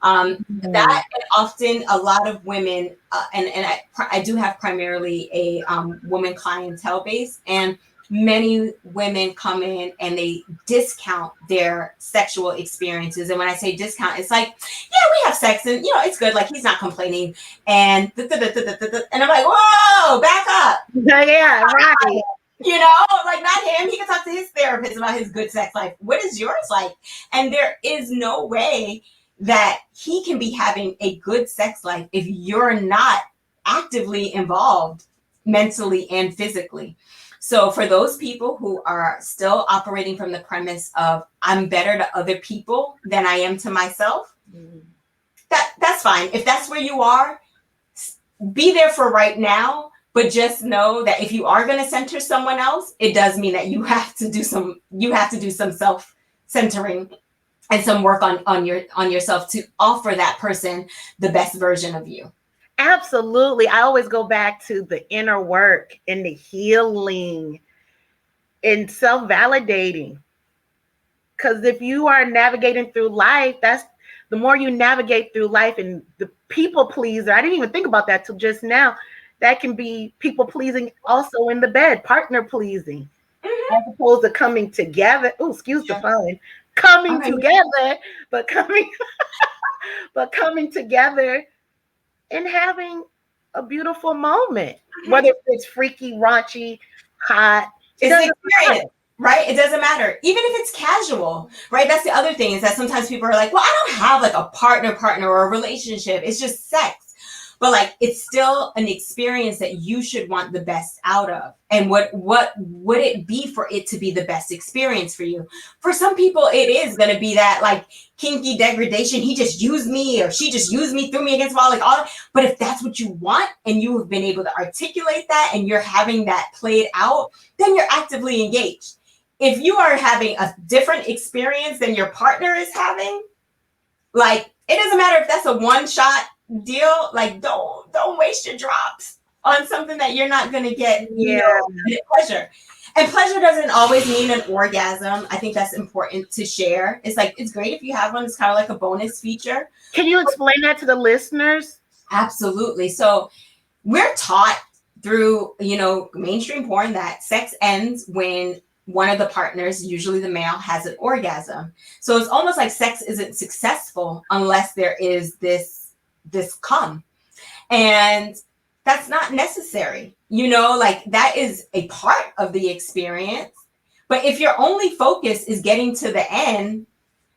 That, and often a lot of women, and I do have primarily a woman clientele base, and many women come in and they discount their sexual experiences. And when I say discount, it's like, yeah, we have sex and, you know, it's good. Like, he's not complaining. And, and I'm like, whoa, back up. Yeah, right. You know, like, not him. He can talk to his therapist about his good sex life. What is yours like? And there is no way that he can be having a good sex life if you're not actively involved mentally and physically. So for those people who are still operating from the premise of I'm better to other people than I am to myself, that's fine. If that's where you are, be there for right now. But just know that if you are going to center someone else, it does mean that you have to do some self-centering and some work on yourself to offer that person the best version of you. Absolutely. I always go back to the inner work and the healing and self-validating. Because if you are navigating through life, that's the more you navigate through life, and the people pleaser, I didn't even think about that till just now. That can be people pleasing also in the bed, partner pleasing, as opposed to coming together. Oh, excuse the pun. Coming together, but coming together and having a beautiful moment, whether it's freaky, raunchy, hot. It's the experience, right? It doesn't matter. Even if it's casual, right? That's the other thing, is that sometimes people are like, well, I don't have like a partner or a relationship. It's just sex. But like, it's still an experience that you should want the best out of. And what would it be for it to be the best experience for you? For some people, it is going to be that like kinky degradation. He just used me, or she just used me, threw me against the wall, like all. But if that's what you want, and you have been able to articulate that, and you're having that played out, then you're actively engaged. If you are having a different experience than your partner is having, like, it doesn't matter if that's a one-shot deal. Like, don't waste your drops on something that you're not going to get pleasure. And pleasure doesn't always mean an orgasm. I think that's important to share. It's like, it's great if you have one. It's kind of like a bonus feature. Can you explain that to the listeners? Absolutely. So we're taught through, mainstream porn that sex ends when one of the partners, usually the male, has an orgasm. So it's almost like sex isn't successful unless there is this come. And that's not necessary. Like, that is a part of the experience. But if your only focus is getting to the end,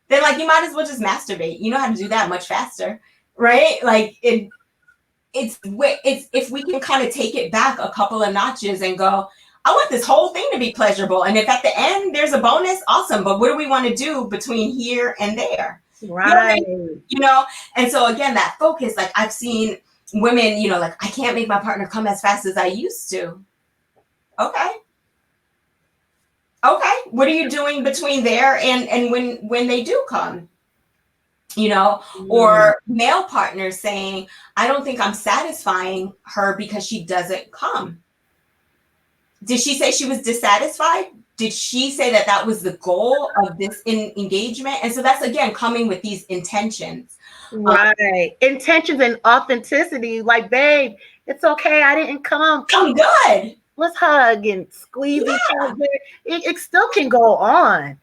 then like, you might as well just masturbate. You know how to do that much faster, right? Like, it's if we can kind of take it back a couple of notches and go, I want this whole thing to be pleasurable. And if at the end there's a bonus, awesome. But what do we want to do between here and there? Right. And so again, that focus, like, I've seen women, like, I can't make my partner come as fast as I used to. Okay. What are you doing between there and when they do come? Or male partners saying, I don't think I'm satisfying her because she doesn't come. Did she say she was dissatisfied? Did she say that was the goal of this engagement? And so that's, again, coming with these intentions. Right. Intentions and authenticity. Like, babe, it's okay. I didn't come. I'm good. Let's hug and squeeze each other. It still can go on.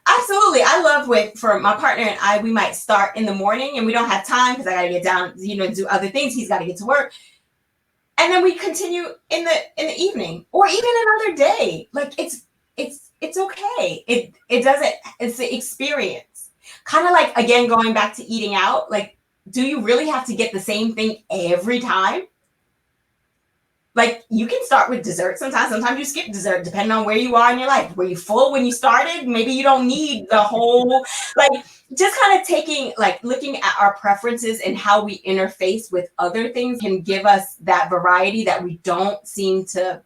Absolutely. I love for my partner and I, we might start in the morning and we don't have time because I got to get down, do other things. He's got to get to work. And then we continue in the evening or even another day. Like, it's okay. It doesn't, it's the experience. Kind of like, again, going back to eating out, like, do you really have to get the same thing every time? Like, you can start with dessert sometimes you skip dessert depending on where you are in your life. Were you full when you started? Maybe you don't need the whole, like, just kind of taking, like, looking at our preferences and how we interface with other things can give us that variety that we don't seem to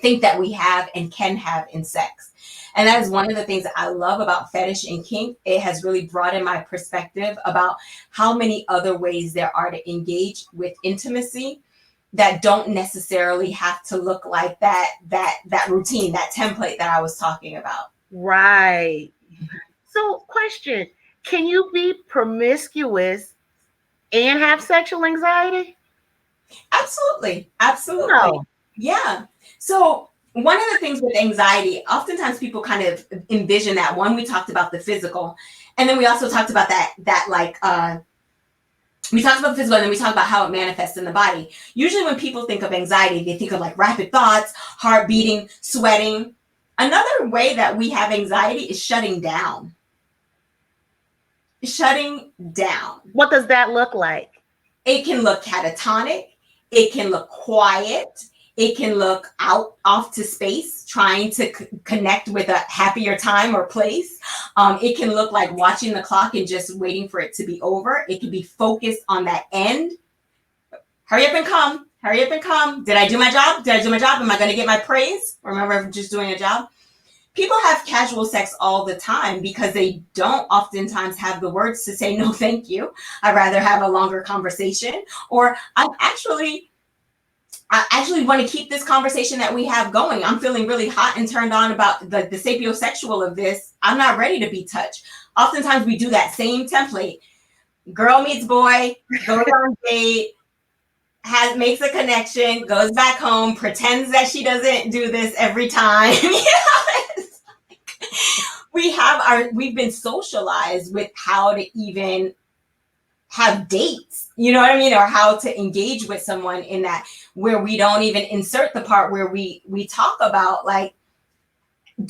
think that we have and can have in sex. And that is one of the things that I love about fetish and kink. It has really broadened my perspective about how many other ways there are to engage with intimacy that don't necessarily have to look like that routine, that template that I was talking about. Right. So, question, can you be promiscuous and have sexual anxiety? Absolutely. No. Yeah. So one of the things with anxiety, oftentimes people kind of envision that. One, we talked about the physical, and then we also talked about we talked about the physical, and then we talked about how it manifests in the body. Usually when people think of anxiety, they think of like rapid thoughts, heart beating, sweating. Another way that we have anxiety is shutting down. Shutting down. What does that look like? It can look catatonic. It can look quiet. It can look off to space, trying to connect with a happier time or place. It can look like watching the clock and just waiting for it to be over. It can be focused on that end. Hurry up and come. Hurry up and come. Did I do my job? Did I do my job? Am I going to get my praise? Remember, I'm just doing a job. People have casual sex all the time because they don't oftentimes have the words to say, no, thank you. I'd rather have a longer conversation. Or I actually want to keep this conversation that we have going. I'm feeling really hot and turned on about the sapiosexual of this. I'm not ready to be touched. Oftentimes we do that same template. Girl meets boy, goes on date, makes a connection, goes back home, pretends that she doesn't do this every time. We've been socialized with how to even have dates, you know what I mean? Or how to engage with someone in that, where we don't even insert the part where we talk about, like,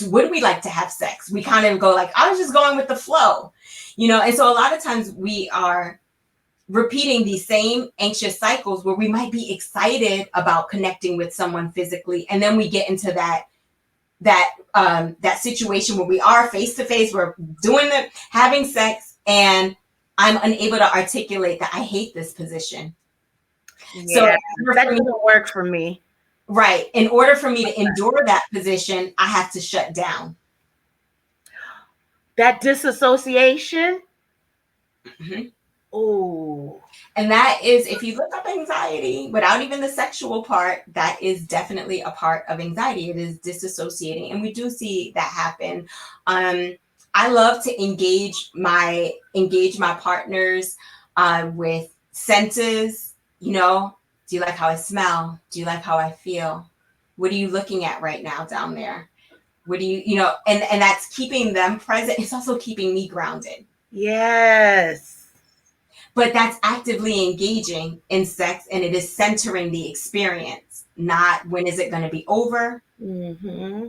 would we like to have sex? We kind of go like, I was just going with the flow, you know? And so a lot of times we are repeating these same anxious cycles where we might be excited about connecting with someone physically. And then we get into that situation where we are face to face, we're having sex, and I'm unable to articulate that I hate this position. Yeah, so that doesn't work for me. Right. In order for me to endure that position, I have to shut down. That disassociation. Mm-hmm. Oh. And that is, if you look up anxiety without even the sexual part, that is definitely a part of anxiety. It is disassociating. And we do see that happen. I love to engage my partners with senses. You know, do you like how I smell? Do you like how I feel? What are you looking at right now down there? What do you know, and that's keeping them present. It's also keeping me grounded. Yes. But that's actively engaging in sex, and it is centering the experience, not when is it going to be over. Mm-hmm.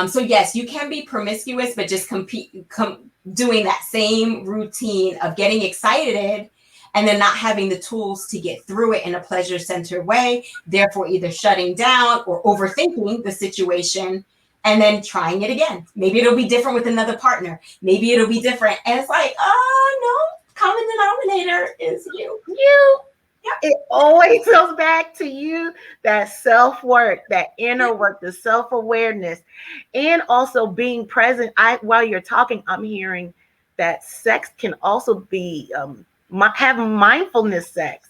So yes, you can be promiscuous, but just doing that same routine of getting excited and then not having the tools to get through it in a pleasure-centered way, therefore either shutting down or overthinking the situation and then trying it again. Maybe it'll be different with another partner. Maybe it'll be different. And it's like, oh, no. Common denominator is you. Yep. It always goes back to you, that self-work, that inner work, the self-awareness, and also being present. While you're talking, I'm hearing that sex can also be have mindfulness sex.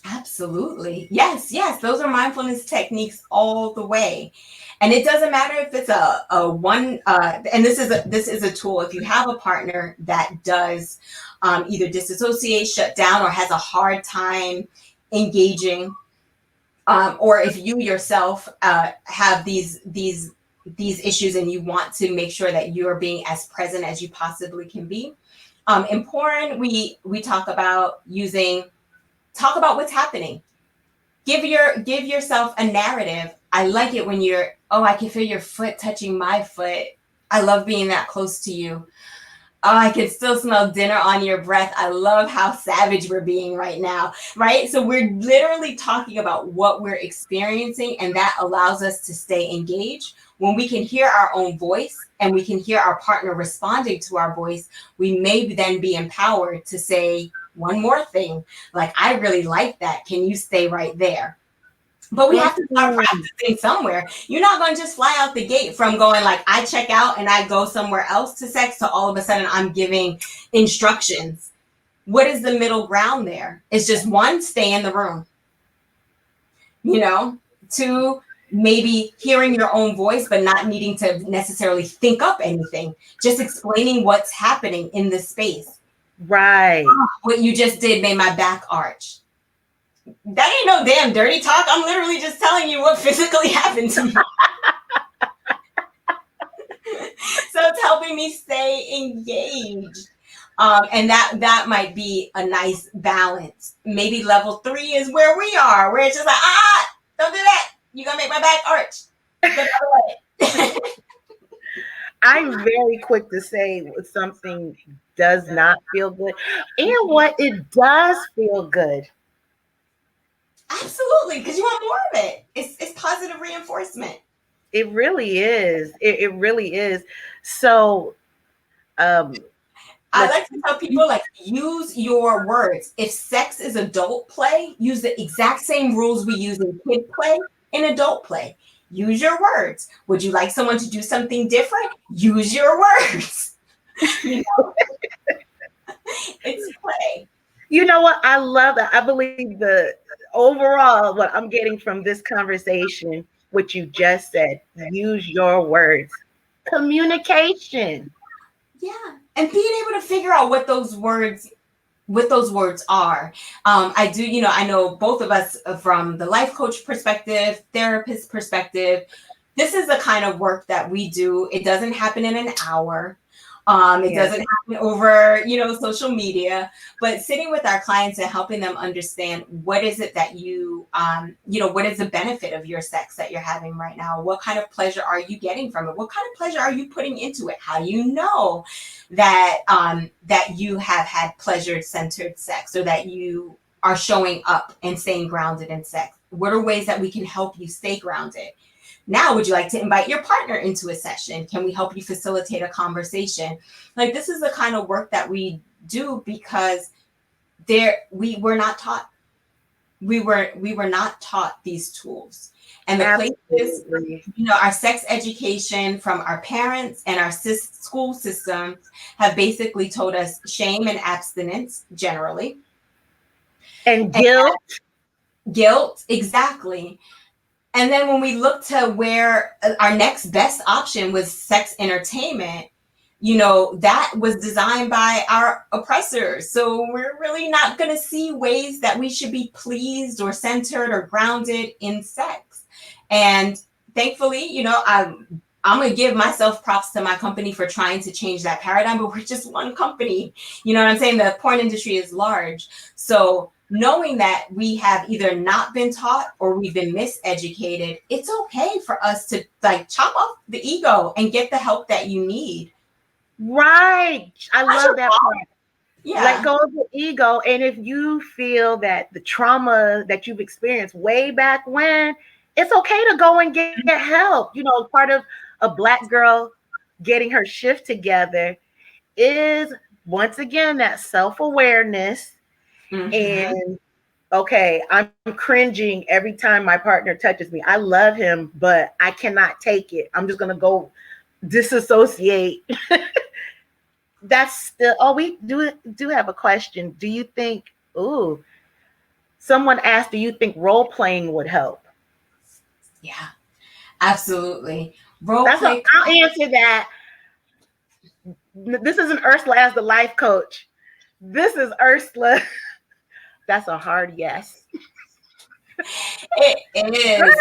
Absolutely. Yes. Those are mindfulness techniques all the way. And it doesn't matter if it's a one, and this is a tool. If you have a partner that does either disassociate, shut down, or has a hard time engaging, or if you yourself have these issues and you want to make sure that you are being as present as you possibly can be. In porn, we talk about what's happening. Give yourself a narrative. I like it when I can feel your foot touching my foot. I love being that close to you. Oh, I can still smell dinner on your breath. I love how savage we're being right now, right? So we're literally talking about what we're experiencing, and that allows us to stay engaged. When we can hear our own voice and we can hear our partner responding to our voice, we may then be empowered to say one more thing, like, I really like that. Can you stay right there? But we have to start practicing somewhere. You're not going to just fly out the gate from going like, I check out and I go somewhere else to sex, to all of a sudden I'm giving instructions. What is the middle ground there? It's just one, stay in the room. You know, two, maybe hearing your own voice, but not needing to necessarily think up anything. Just explaining what's happening in the space. Right. What you just did made my back arch. That ain't no damn dirty talk. I'm literally just telling you what physically happened to me. So it's helping me stay engaged. And that might be a nice balance. Maybe level 3 is where we are, where it's just like, don't do that. You're going to make my back arch. I'm very quick to say when something does not feel good and what it does feel good. Absolutely, because you want more of it. It's positive reinforcement. It really is. It really is. So I like to tell people, like, use your words. If sex is adult play, use the exact same rules we use in kid play in adult play. Use your words. Would you like someone to do something different? Use your words. You know? It's play. You know what? I love that. I believe the overall, what I'm getting from this conversation, what you just said, use your words. Communication. Yeah. And being able to figure out what those words are. I do, I know both of us from the life coach perspective, therapist perspective, this is the kind of work that we do. It doesn't happen in an hour. It doesn't happen over, social media, but sitting with our clients and helping them understand what is it that what is the benefit of your sex that you're having right now? What kind of pleasure are you getting from it? What kind of pleasure are you putting into it? How do you know that you have had pleasure-centered sex, or that you are showing up and staying grounded in sex? What are ways that we can help you stay grounded? Now, would you like to invite your partner into a session? Can we help you facilitate a conversation? Like, this is the kind of work that we do because we were not taught. We were not taught these tools. And the places, our sex education from our parents and our school systems have basically told us shame and abstinence generally. And guilt. Guilt, exactly. And then when we look to where our next best option was sex entertainment, that was designed by our oppressors. So we're really not going to see ways that we should be pleased or centered or grounded in sex. And thankfully, I'm going to give myself props to my company for trying to change that paradigm, but we're just one company. You know what I'm saying? The porn industry is large. So knowing that we have either not been taught or we've been miseducated, it's okay for us to chop off the ego and get the help that you need. Right. I love that part. Yeah. Let go of the ego. And if you feel that the trauma that you've experienced way back when, it's okay to go and get help. Part of a Black girl getting her shift together is, once again, that self-awareness. Mm-hmm. And okay, I'm cringing every time my partner touches me. I love him, but I cannot take it. I'm just going to go disassociate. That's still, we do have a question. Do you think, someone asked, do you think role playing would help? Yeah, absolutely. I'll answer that. This isn't Ursula as the life coach. This is Ursula. That's a hard yes. It is.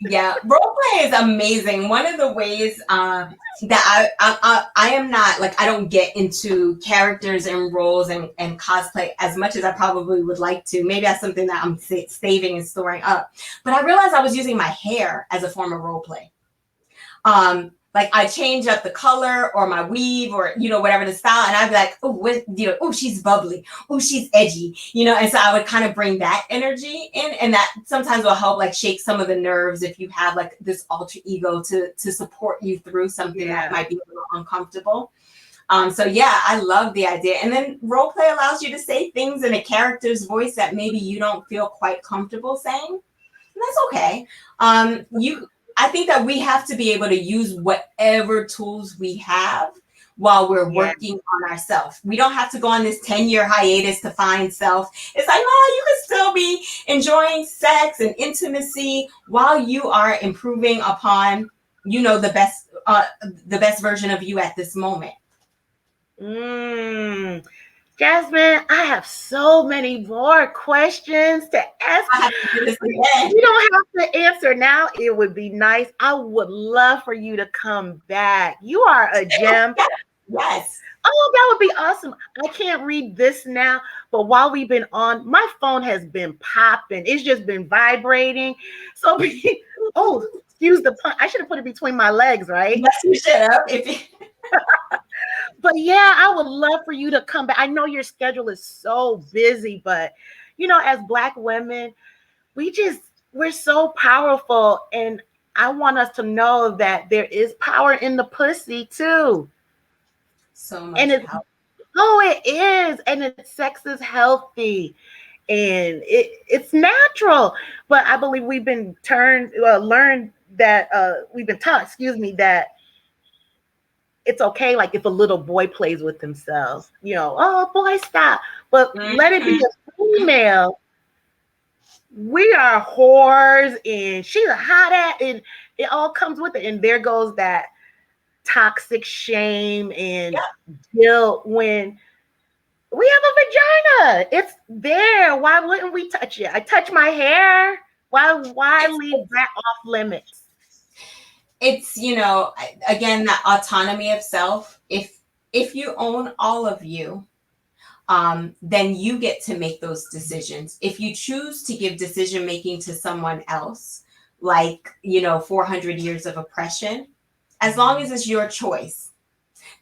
Yeah, role play is amazing. One of the ways that I am not, I don't get into characters and roles and cosplay as much as I probably would like to. Maybe that's something that I'm saving and storing up. But I realized I was using my hair as a form of role play. like I change up the color or my weave or, whatever the style. And I'd be like, oh, she's bubbly. Oh, she's edgy, And so I would kind of bring that energy in, and that sometimes will help like shake some of the nerves if you have like this alter ego to support you through something that might be a little uncomfortable. So yeah, I love the idea. And then role play allows you to say things in a character's voice that maybe you don't feel quite comfortable saying. And that's okay. I think that we have to be able to use whatever tools we have while we're working on ourselves. We don't have to go on this 10-year hiatus to find self. It's like, no, you can still be enjoying sex and intimacy while you are improving upon, the best version of you at this moment. Jasmine, I have so many more questions to ask. You don't have to answer now. It would be nice. I would love for you to come back. You are a gem. Yes. Oh, that would be awesome. I can't read this now, but while we've been on, my phone has been popping. It's just been vibrating. So, excuse the pun. I should have put it between my legs, right? Yes, you should have. But yeah, I would love for you to come back. I know your schedule is so busy, but as Black women, we're so powerful. And I want us to know that there is power in the pussy too. So much power. Oh, it is. And sex is healthy and it's natural. But I believe we've been learned that we've been taught, that it's okay, like if a little boy plays with themselves, oh boy, stop. But let it be a female. We are whores and she's a hot ass, and it all comes with it. And there goes that toxic shame and guilt when we have a vagina. It's there. Why wouldn't we touch it? I touch my hair. Why leave that off limits? It's, again, that autonomy of self. If you own all of you, then you get to make those decisions. If you choose to give decision making to someone else, like, 400 years of oppression, as long as it's your choice,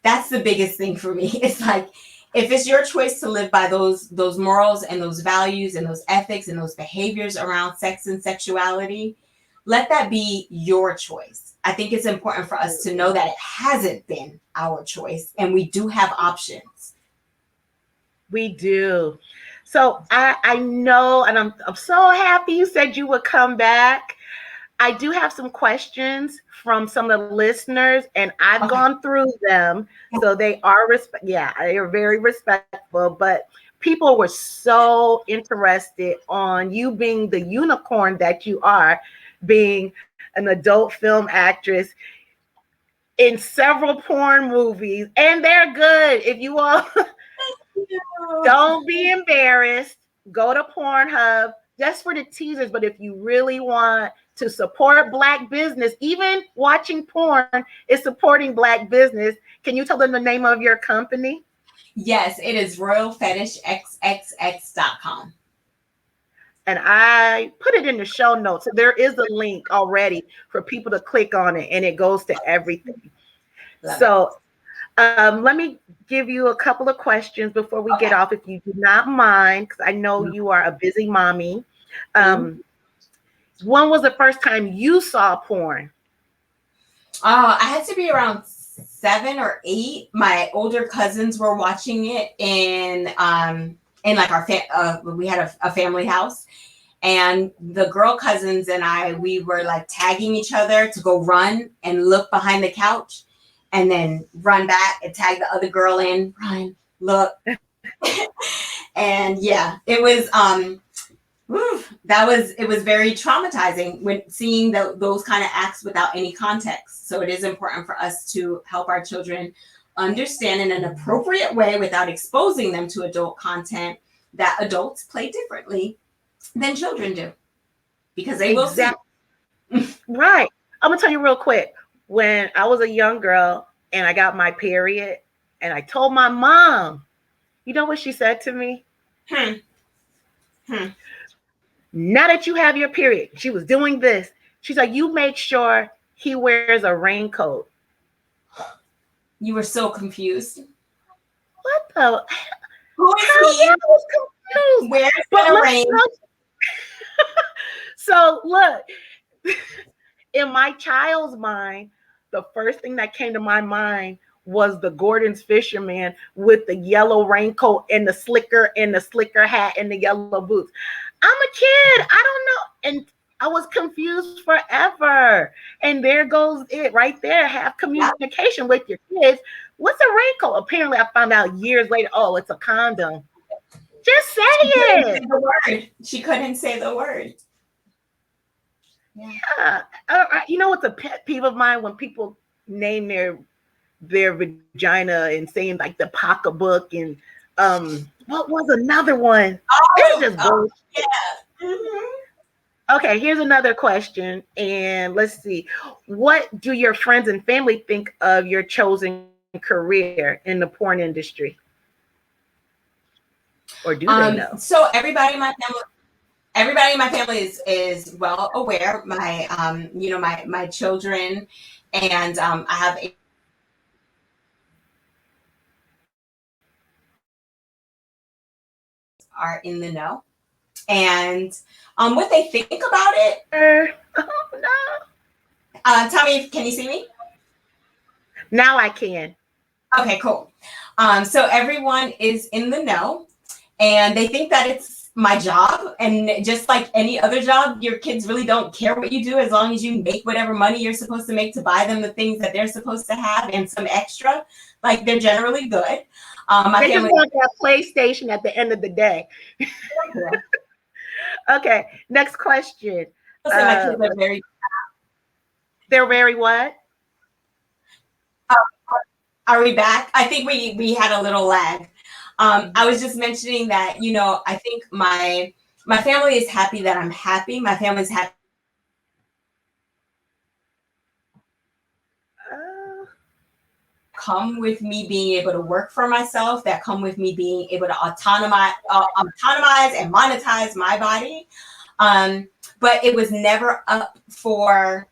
that's the biggest thing for me. It's like, if it's your choice to live by those morals and those values and those ethics and those behaviors around sex and sexuality, let that be your choice. I think it's important for us to know that it hasn't been our choice and we do have options. We do. So I know, and I'm so happy you said you would come back. I do have some questions from some of the listeners, and I've gone through them. So they are they are very respectful, but people were so interested on you being the unicorn that you are, being an adult film actress in several porn movies, and they're good. If you all don't be embarrassed, go to Pornhub just for the teasers. But if you really want to support Black business, even watching porn is supporting Black business. Can you tell them the name of your company? Yes, it is royalfetishxxx.com. And I put it in the show notes. So there is a link already for people to click on it, and it goes to everything. Let me give you a couple of questions before we get off, if you do not mind, because I know you are a busy mommy. When was the first time you saw porn? I had to be around 7 or 8. My older cousins were watching it in like our we had a family house, and the girl cousins and we were like tagging each other to go run and look behind the couch, and then run back and tag the other girl in, run, look. And yeah, it was it was very traumatizing when seeing those kind of acts without any context. So it is important for us to help our children understand in an appropriate way, without exposing them to adult content, that adults play differently than children do, because they will see. Right. I'm gonna tell you real quick. When I was a young girl and I got my period, and I told my mom, you know what she said to me? Now that you have your period, she was doing this. She's like, you make sure he wears a raincoat. You were so confused. What the? Who is he? I was confused. Where's But the look, rain? so look, in my child's mind, the first thing that came to my mind was the Gordon's fisherman with the yellow raincoat and the slicker hat and the yellow boots. I'm a kid. I don't know. And I was confused forever. And there goes it right there. Have communication with your kids. What's a raincoat? Apparently, I found out years later, oh, it's a condom. Just say it. She couldn't say the word. Yeah. You know what's a pet peeve of mine? When people name their vagina and saying like the pocketbook and what was another one? It's just bullshit. Yeah. Mm-hmm. Okay, here's another question, and let's see. What do your friends and family think of your chosen career in the porn industry? Or do they know? So everybody in my family is well aware. My my children, and I have are in the know, and what they think about it. Oh no. Tell me, can you see me? Now I can. Okay, cool. So everyone is in the know, and they think that it's my job, and just like any other job, your kids really don't care what you do as long as you make whatever money you're supposed to make to buy them the things that they're supposed to have and some extra. Like, they're generally good. They just want that PlayStation at the end of the day. Okay, next question. My kids are very. They're very what? Are we back? I think we had a little lag. I was just mentioning that, I think my family is happy that I'm happy. My family's happy. Come with me being able to work for myself, that come with me being able to autonomize and monetize my body. But it was never up for,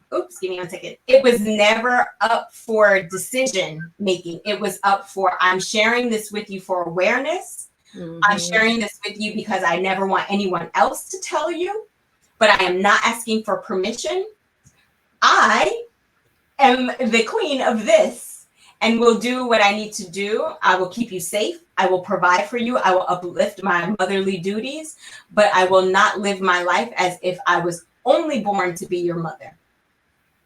give me 1 second. It was never up for decision making. It was up for, I'm sharing this with you for awareness. Mm-hmm. I'm sharing this with you because I never want anyone else to tell you, but I am not asking for permission. I am the queen of this and will do what I need to do. I will keep you safe. I will provide for you. I will uplift my motherly duties, but I will not live my life as if I was only born to be your mother.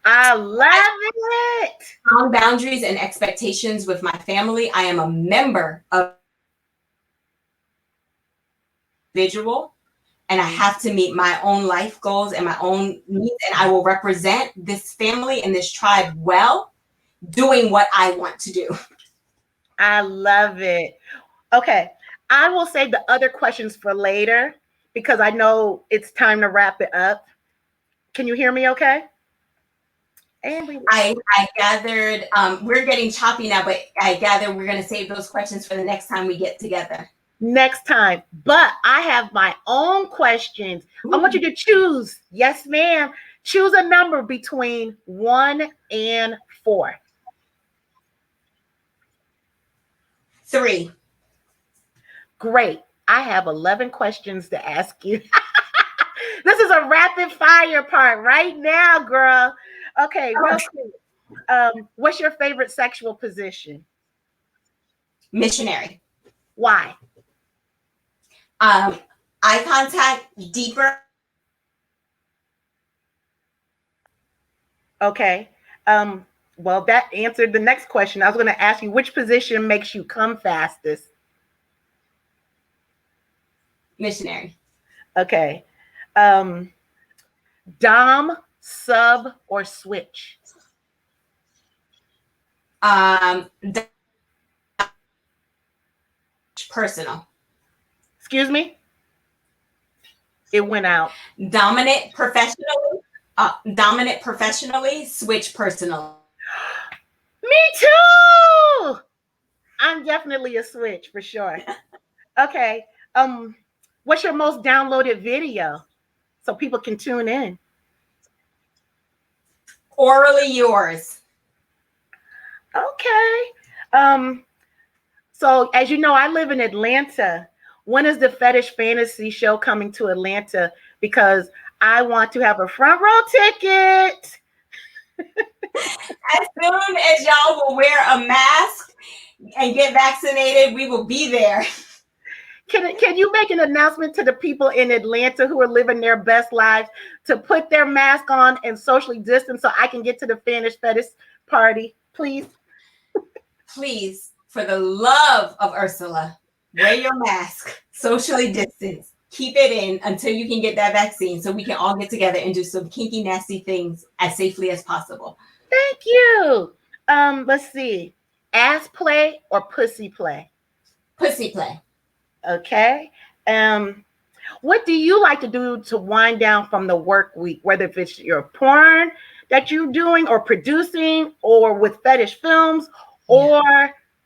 I love it. Strong boundaries and expectations with my family. I am a member of individual, and I have to meet my own life goals and my own needs, and I will represent this family and this tribe well, doing what I want to do. I love it. Okay, I will save the other questions for later because I know it's time to wrap it up. Can you hear me okay? And I gathered, we're getting choppy now, but I gather we're going to save those questions for the next time we get together. Next time. But I have my own questions. Ooh. I want you to choose. Yes, ma'am. Choose a number between 1 and 4. 3. Great. I have 11 questions to ask you. This is a rapid fire part right now, girl. Okay, real quick. What's your favorite sexual position? Missionary. Why? Eye contact, deeper. Okay. Well, that answered the next question. I was going to ask you, which position makes you come fastest? Missionary. Okay. Dom, sub, or switch? Personal. Excuse me? It went out. Dominant professionally, switch personally. Me too. I'm definitely a switch for sure. Okay. What's your most downloaded video so people can tune in? Orally yours. Okay. So as you know, I live in Atlanta. When is the Fetish Fantasy show coming to Atlanta? Because I want to have a front row ticket. As soon as y'all will wear a mask and get vaccinated, we will be there. Can you make an announcement to the people in Atlanta who are living their best lives to put their mask on and socially distance so I can get to the Fetish party, please? Please, for the love of Ursula, wear your mask, socially distance, keep it in until you can get that vaccine so we can all get together and do some kinky, nasty things as safely as possible. Thank you. Let's see. Ass play or pussy play? Pussy play. Okay. What do you like to do to wind down from the work week, whether if it's your porn that you're doing or producing or with fetish films or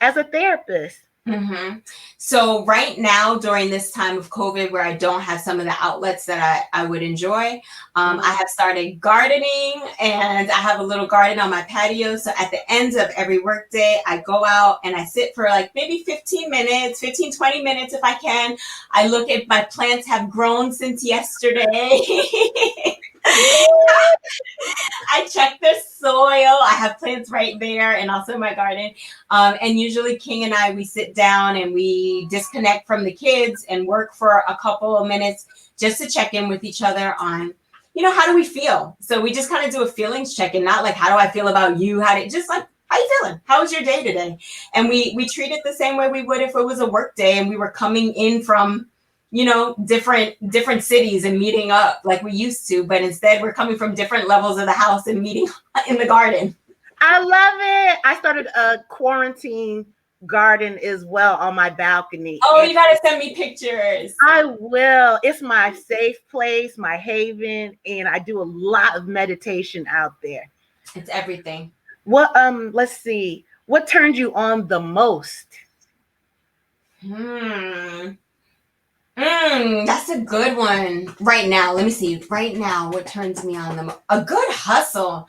as a therapist? Mm-hmm. So right now, during this time of COVID, where I don't have some of the outlets that I would enjoy, I have started gardening, and I have a little garden on my patio. So at the end of every workday, I go out and I sit for like maybe 20 minutes if I can. I look at my plants have grown since yesterday. I check the soil. I have plants right there and also my garden. And usually King and I, we sit down and we disconnect from the kids and work for a couple of minutes just to check in with each other on, how do we feel? So we just kind of do a feelings check and not like, how do I feel about you? Just like, how you feeling? How was your day today? And we treat it the same way we would if it was a work day and we were coming in from different cities and meeting up like we used to, but instead we're coming from different levels of the house and meeting in the garden. I love it. I started a quarantine garden as well on my balcony. Oh, you gotta send me pictures. I will. It's my safe place, my haven, and I do a lot of meditation out there. It's everything. Let's see. What turns you on the most? That's a good one. Right now, let me see. Right now, what turns me on the most? A good hustle.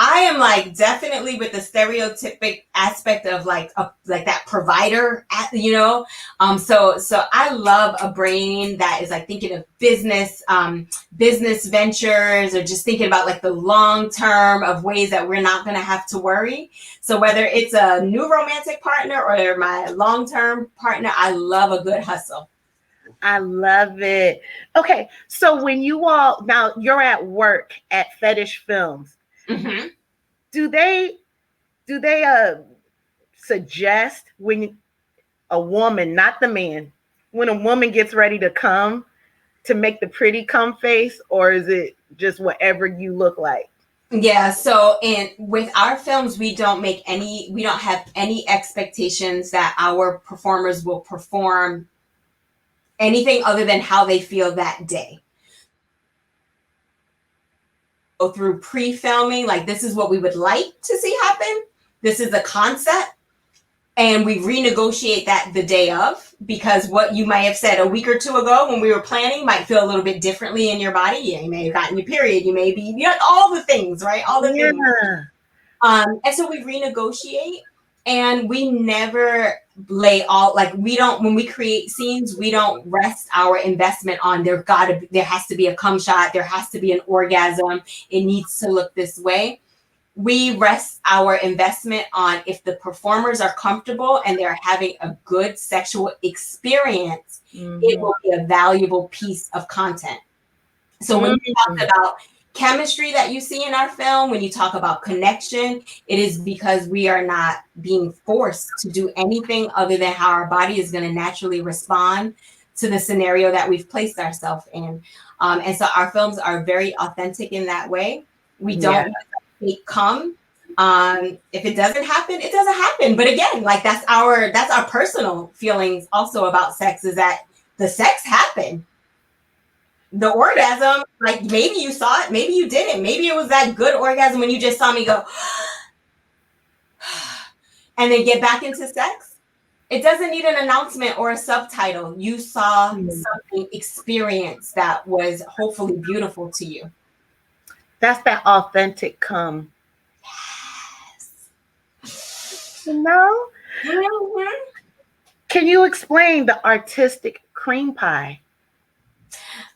I am like definitely with the stereotypic aspect of like that provider, So I love a brain that is like thinking of business ventures or just thinking about like the long term of ways that we're not going to have to worry. So whether it's a new romantic partner or my long term partner, I love a good hustle. I love it. Okay, so when now you're at work at Fetish Films. Mm-hmm. Do they suggest when a woman, not the man, when a woman gets ready to come, to make the pretty come face, or is it just whatever you look like? Yeah, so with our films, we don't have any expectations that our performers will perform anything other than how they feel that day. Go through pre-filming, like this is what we would like to see happen. This is the concept. And we renegotiate that the day of, because what you might have said a week or two ago when we were planning might feel a little bit differently in your body. Yeah, you may have gotten your period. You may be, all the things, right? All the things. And so we renegotiate, and we never when we create scenes, we don't rest our investment on there has to be a cum shot, there has to be an orgasm, it needs to look this way. We rest our investment on if the performers are comfortable and they're having a good sexual experience, it will be a valuable piece of content. So when we talk about chemistry that you see in our film, when you talk about connection, it is because we are not being forced to do anything other than how our body is going to naturally respond to the scenario that we've placed ourselves in. And so our films are very authentic in that way. We don't come. If it doesn't happen, it doesn't happen. But again, like that's our personal feelings also about sex, is that the sex happened. The orgasm, like maybe you saw it, maybe you didn't. Maybe it was that good orgasm when you just saw me go and then get back into sex. It doesn't need an announcement or a subtitle. You saw something, experience that was hopefully beautiful to you. That's that authentic cum. Yes. You know? Mhm. Can you explain the artistic cream pie?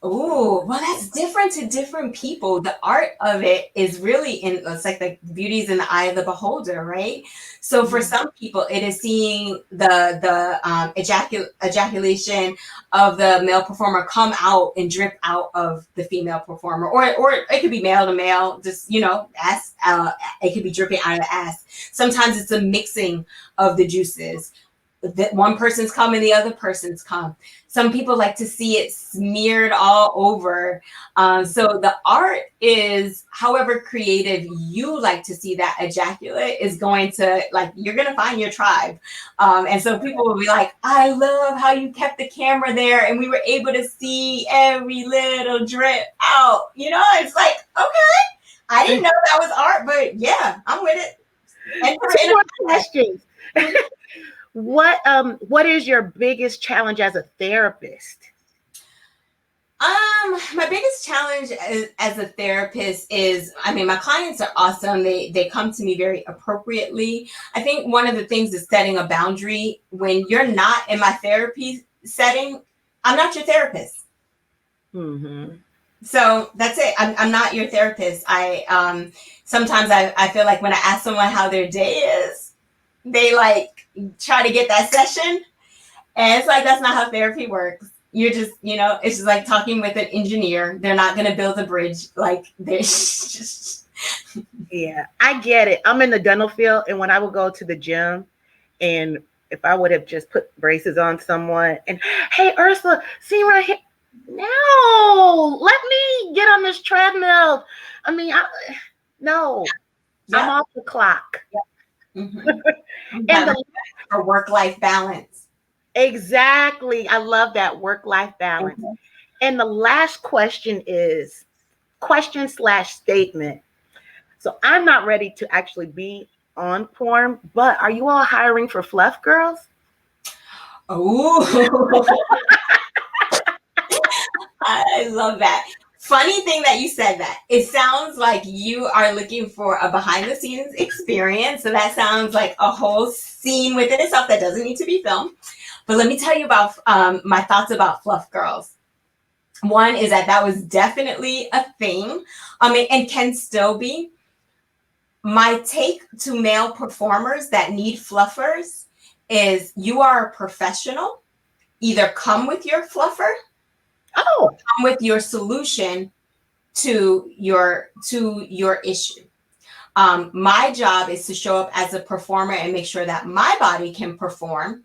Ooh, well, that's different to different people. The art of it is really it's like the beauty's in the eye of the beholder, right? So for some people, it is seeing the ejaculation of the male performer come out and drip out of the female performer, or it could be male to male, just ass. It could be dripping out of the ass. Sometimes it's a mixing of the juices. That one person's come and the other person's come. Some people like to see it smeared all over. So the art is, however creative you like to see that ejaculate is going to, like, you're going to find your tribe. And so people will be like, I love how you kept the camera there and we were able to see every little drip out. It's like, okay, I didn't know that was art, but yeah, I'm with it. And Two more questions. What is your biggest challenge as a therapist? My biggest challenge as a therapist is, my clients are awesome. They come to me very appropriately. I think one of the things is setting a boundary. When you're not in my therapy setting, I'm not your therapist. Mm-hmm. So that's it. I'm not your therapist. Sometimes I feel like when I ask someone how their day is, they like try to get that session. And it's like, that's not how therapy works. You're just, it's just like talking with an engineer. They're not going to build a bridge. Like, they're just. Yeah, I get it. I'm in the dental field, and when I would go to the gym, and if I would have just put braces on someone, and hey, Ursula, see right here. No, let me get on this treadmill. No, Yeah. I'm off the clock. Yeah. Mm-hmm. And for work-life balance. Exactly. I love that work-life balance. Mm-hmm. And the last question is question/statement. So I'm not ready to actually be on porn, but are you all hiring for fluff girls? Oh, I love that. Funny thing that you said that. It sounds like you are looking for a behind the scenes experience. So that sounds like a whole scene within itself that doesn't need to be filmed. But let me tell you about my thoughts about fluff girls. One is that was definitely a thing, and can still be. My take to male performers that need fluffers is, you are a professional. Either come with your fluffer, or come with your solution to your issue. My job is to show up as a performer and make sure that my body can perform.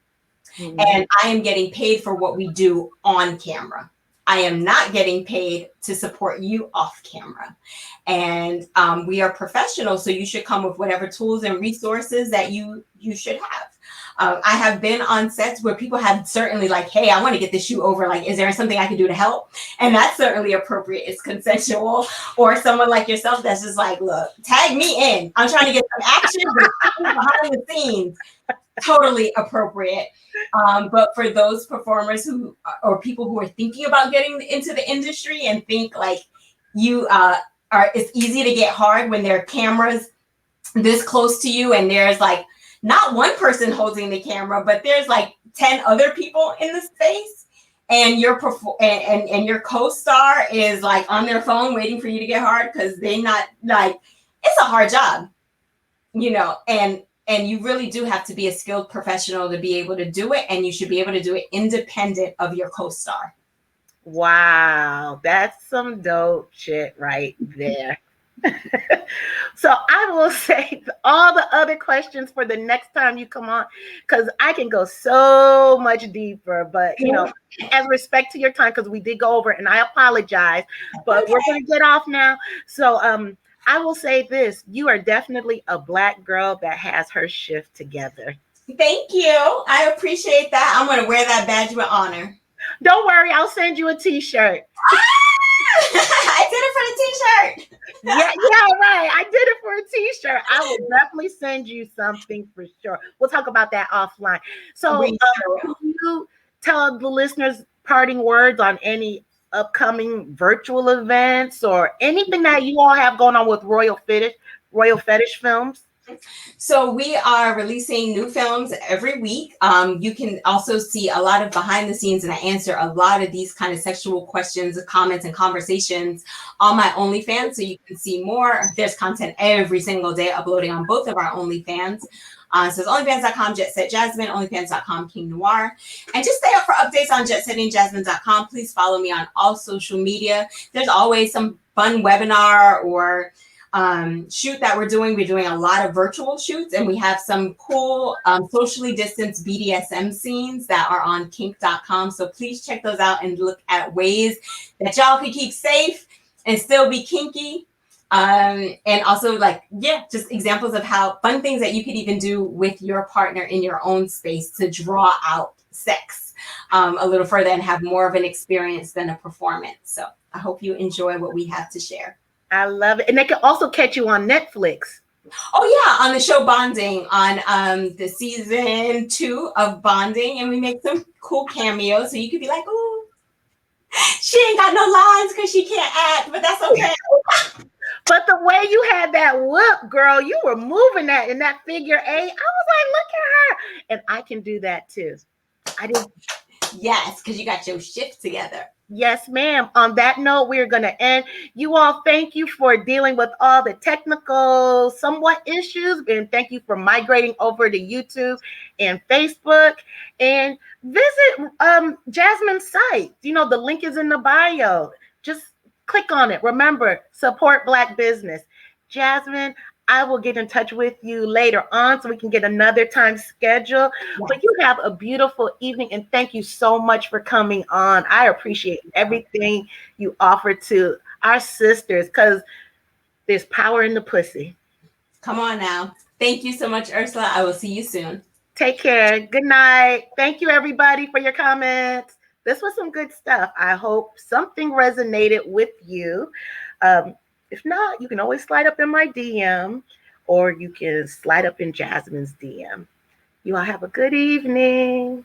Mm-hmm. And I am getting paid for what we do on camera. I am not getting paid to support you off camera. And we are professionals, so you should come with whatever tools and resources that you should have. I have been on sets where people have certainly like, hey, I want to get this shoe over. Like, is there something I can do to help? And that's certainly appropriate. It's consensual. Or someone like yourself that's just like, look, tag me in. I'm trying to get some action, but behind the scenes. Totally appropriate. But for those performers or people who are thinking about getting into the industry and think like it's easy to get hard when there are cameras this close to you and there's like not one person holding the camera, but there's like 10 other people in the space, and your and your co-star is like on their phone waiting for you to get hard because they're not like, it's a hard job, and you really do have to be a skilled professional to be able to do it, and you should be able to do it independent of your co-star. Wow, that's some dope shit right there. So I will save all the other questions for the next time you come on, because I can go so much deeper, but as respect to your time, because we did go over it, and I apologize, but we're going to get off now. So I will say this: you are definitely a Black girl that has her shift together. Thank you. I appreciate that. I'm going to wear that badge with honor. Don't worry, I'll send you a t-shirt. I did it for the t-shirt. Yeah, right. I did it for a t-shirt. I will definitely send you something for sure. We'll talk about that offline. So can you tell the listeners parting words on any upcoming virtual events or anything that you all have going on with Royal Fetish Films? So we are releasing new films every week. You can also see a lot of behind the scenes, and I answer a lot of these kind of sexual questions, comments, and conversations on my OnlyFans. So you can see more. There's content every single day uploading on both of our OnlyFans. So it's onlyfans.com, Jet Set Jasmine, onlyfans.com, King Noir. And just stay up for updates on jetsettingjasmine.com. Please follow me on all social media. There's always some fun webinar or shoot that we're doing. We're doing a lot of virtual shoots, and we have some cool socially distanced BDSM scenes that are on kink.com. So please check those out and look at ways that y'all can keep safe and still be kinky. And also just examples of how fun things that you could even do with your partner in your own space to draw out sex a little further and have more of an experience than a performance. So I hope you enjoy what we have to share. I love it. And they can also catch you on Netflix. Oh yeah, on the show Bonding, on the season 2 of Bonding, and we make some cool cameos, so you could be like, "Ooh, she ain't got no lines because she can't act, but that's okay." But the way you had that whoop, girl, you were moving that in that figure 8. I was like, look at her. And I can do that too. Yes, because you got your shift together. Yes, ma'am. On that note, we're going to end. You all, thank you for dealing with all the technical somewhat issues. And thank you for migrating over to YouTube and Facebook. And visit Jasmine's site. The link is in the bio. Just click on it. Remember, support Black business. Jasmine, I will get in touch with you later on so we can get another time schedule. Yes. But you have a beautiful evening, and thank you so much for coming on. I appreciate everything you offer to our sisters, because there's power in the pussy. Come on now. Thank you so much, Ursula. I will see you soon. Take care. Good night. Thank you, everybody, for your comments. This was some good stuff. I hope something resonated with you. If not, you can always slide up in my DM, or you can slide up in Jasmine's DM. You all have a good evening.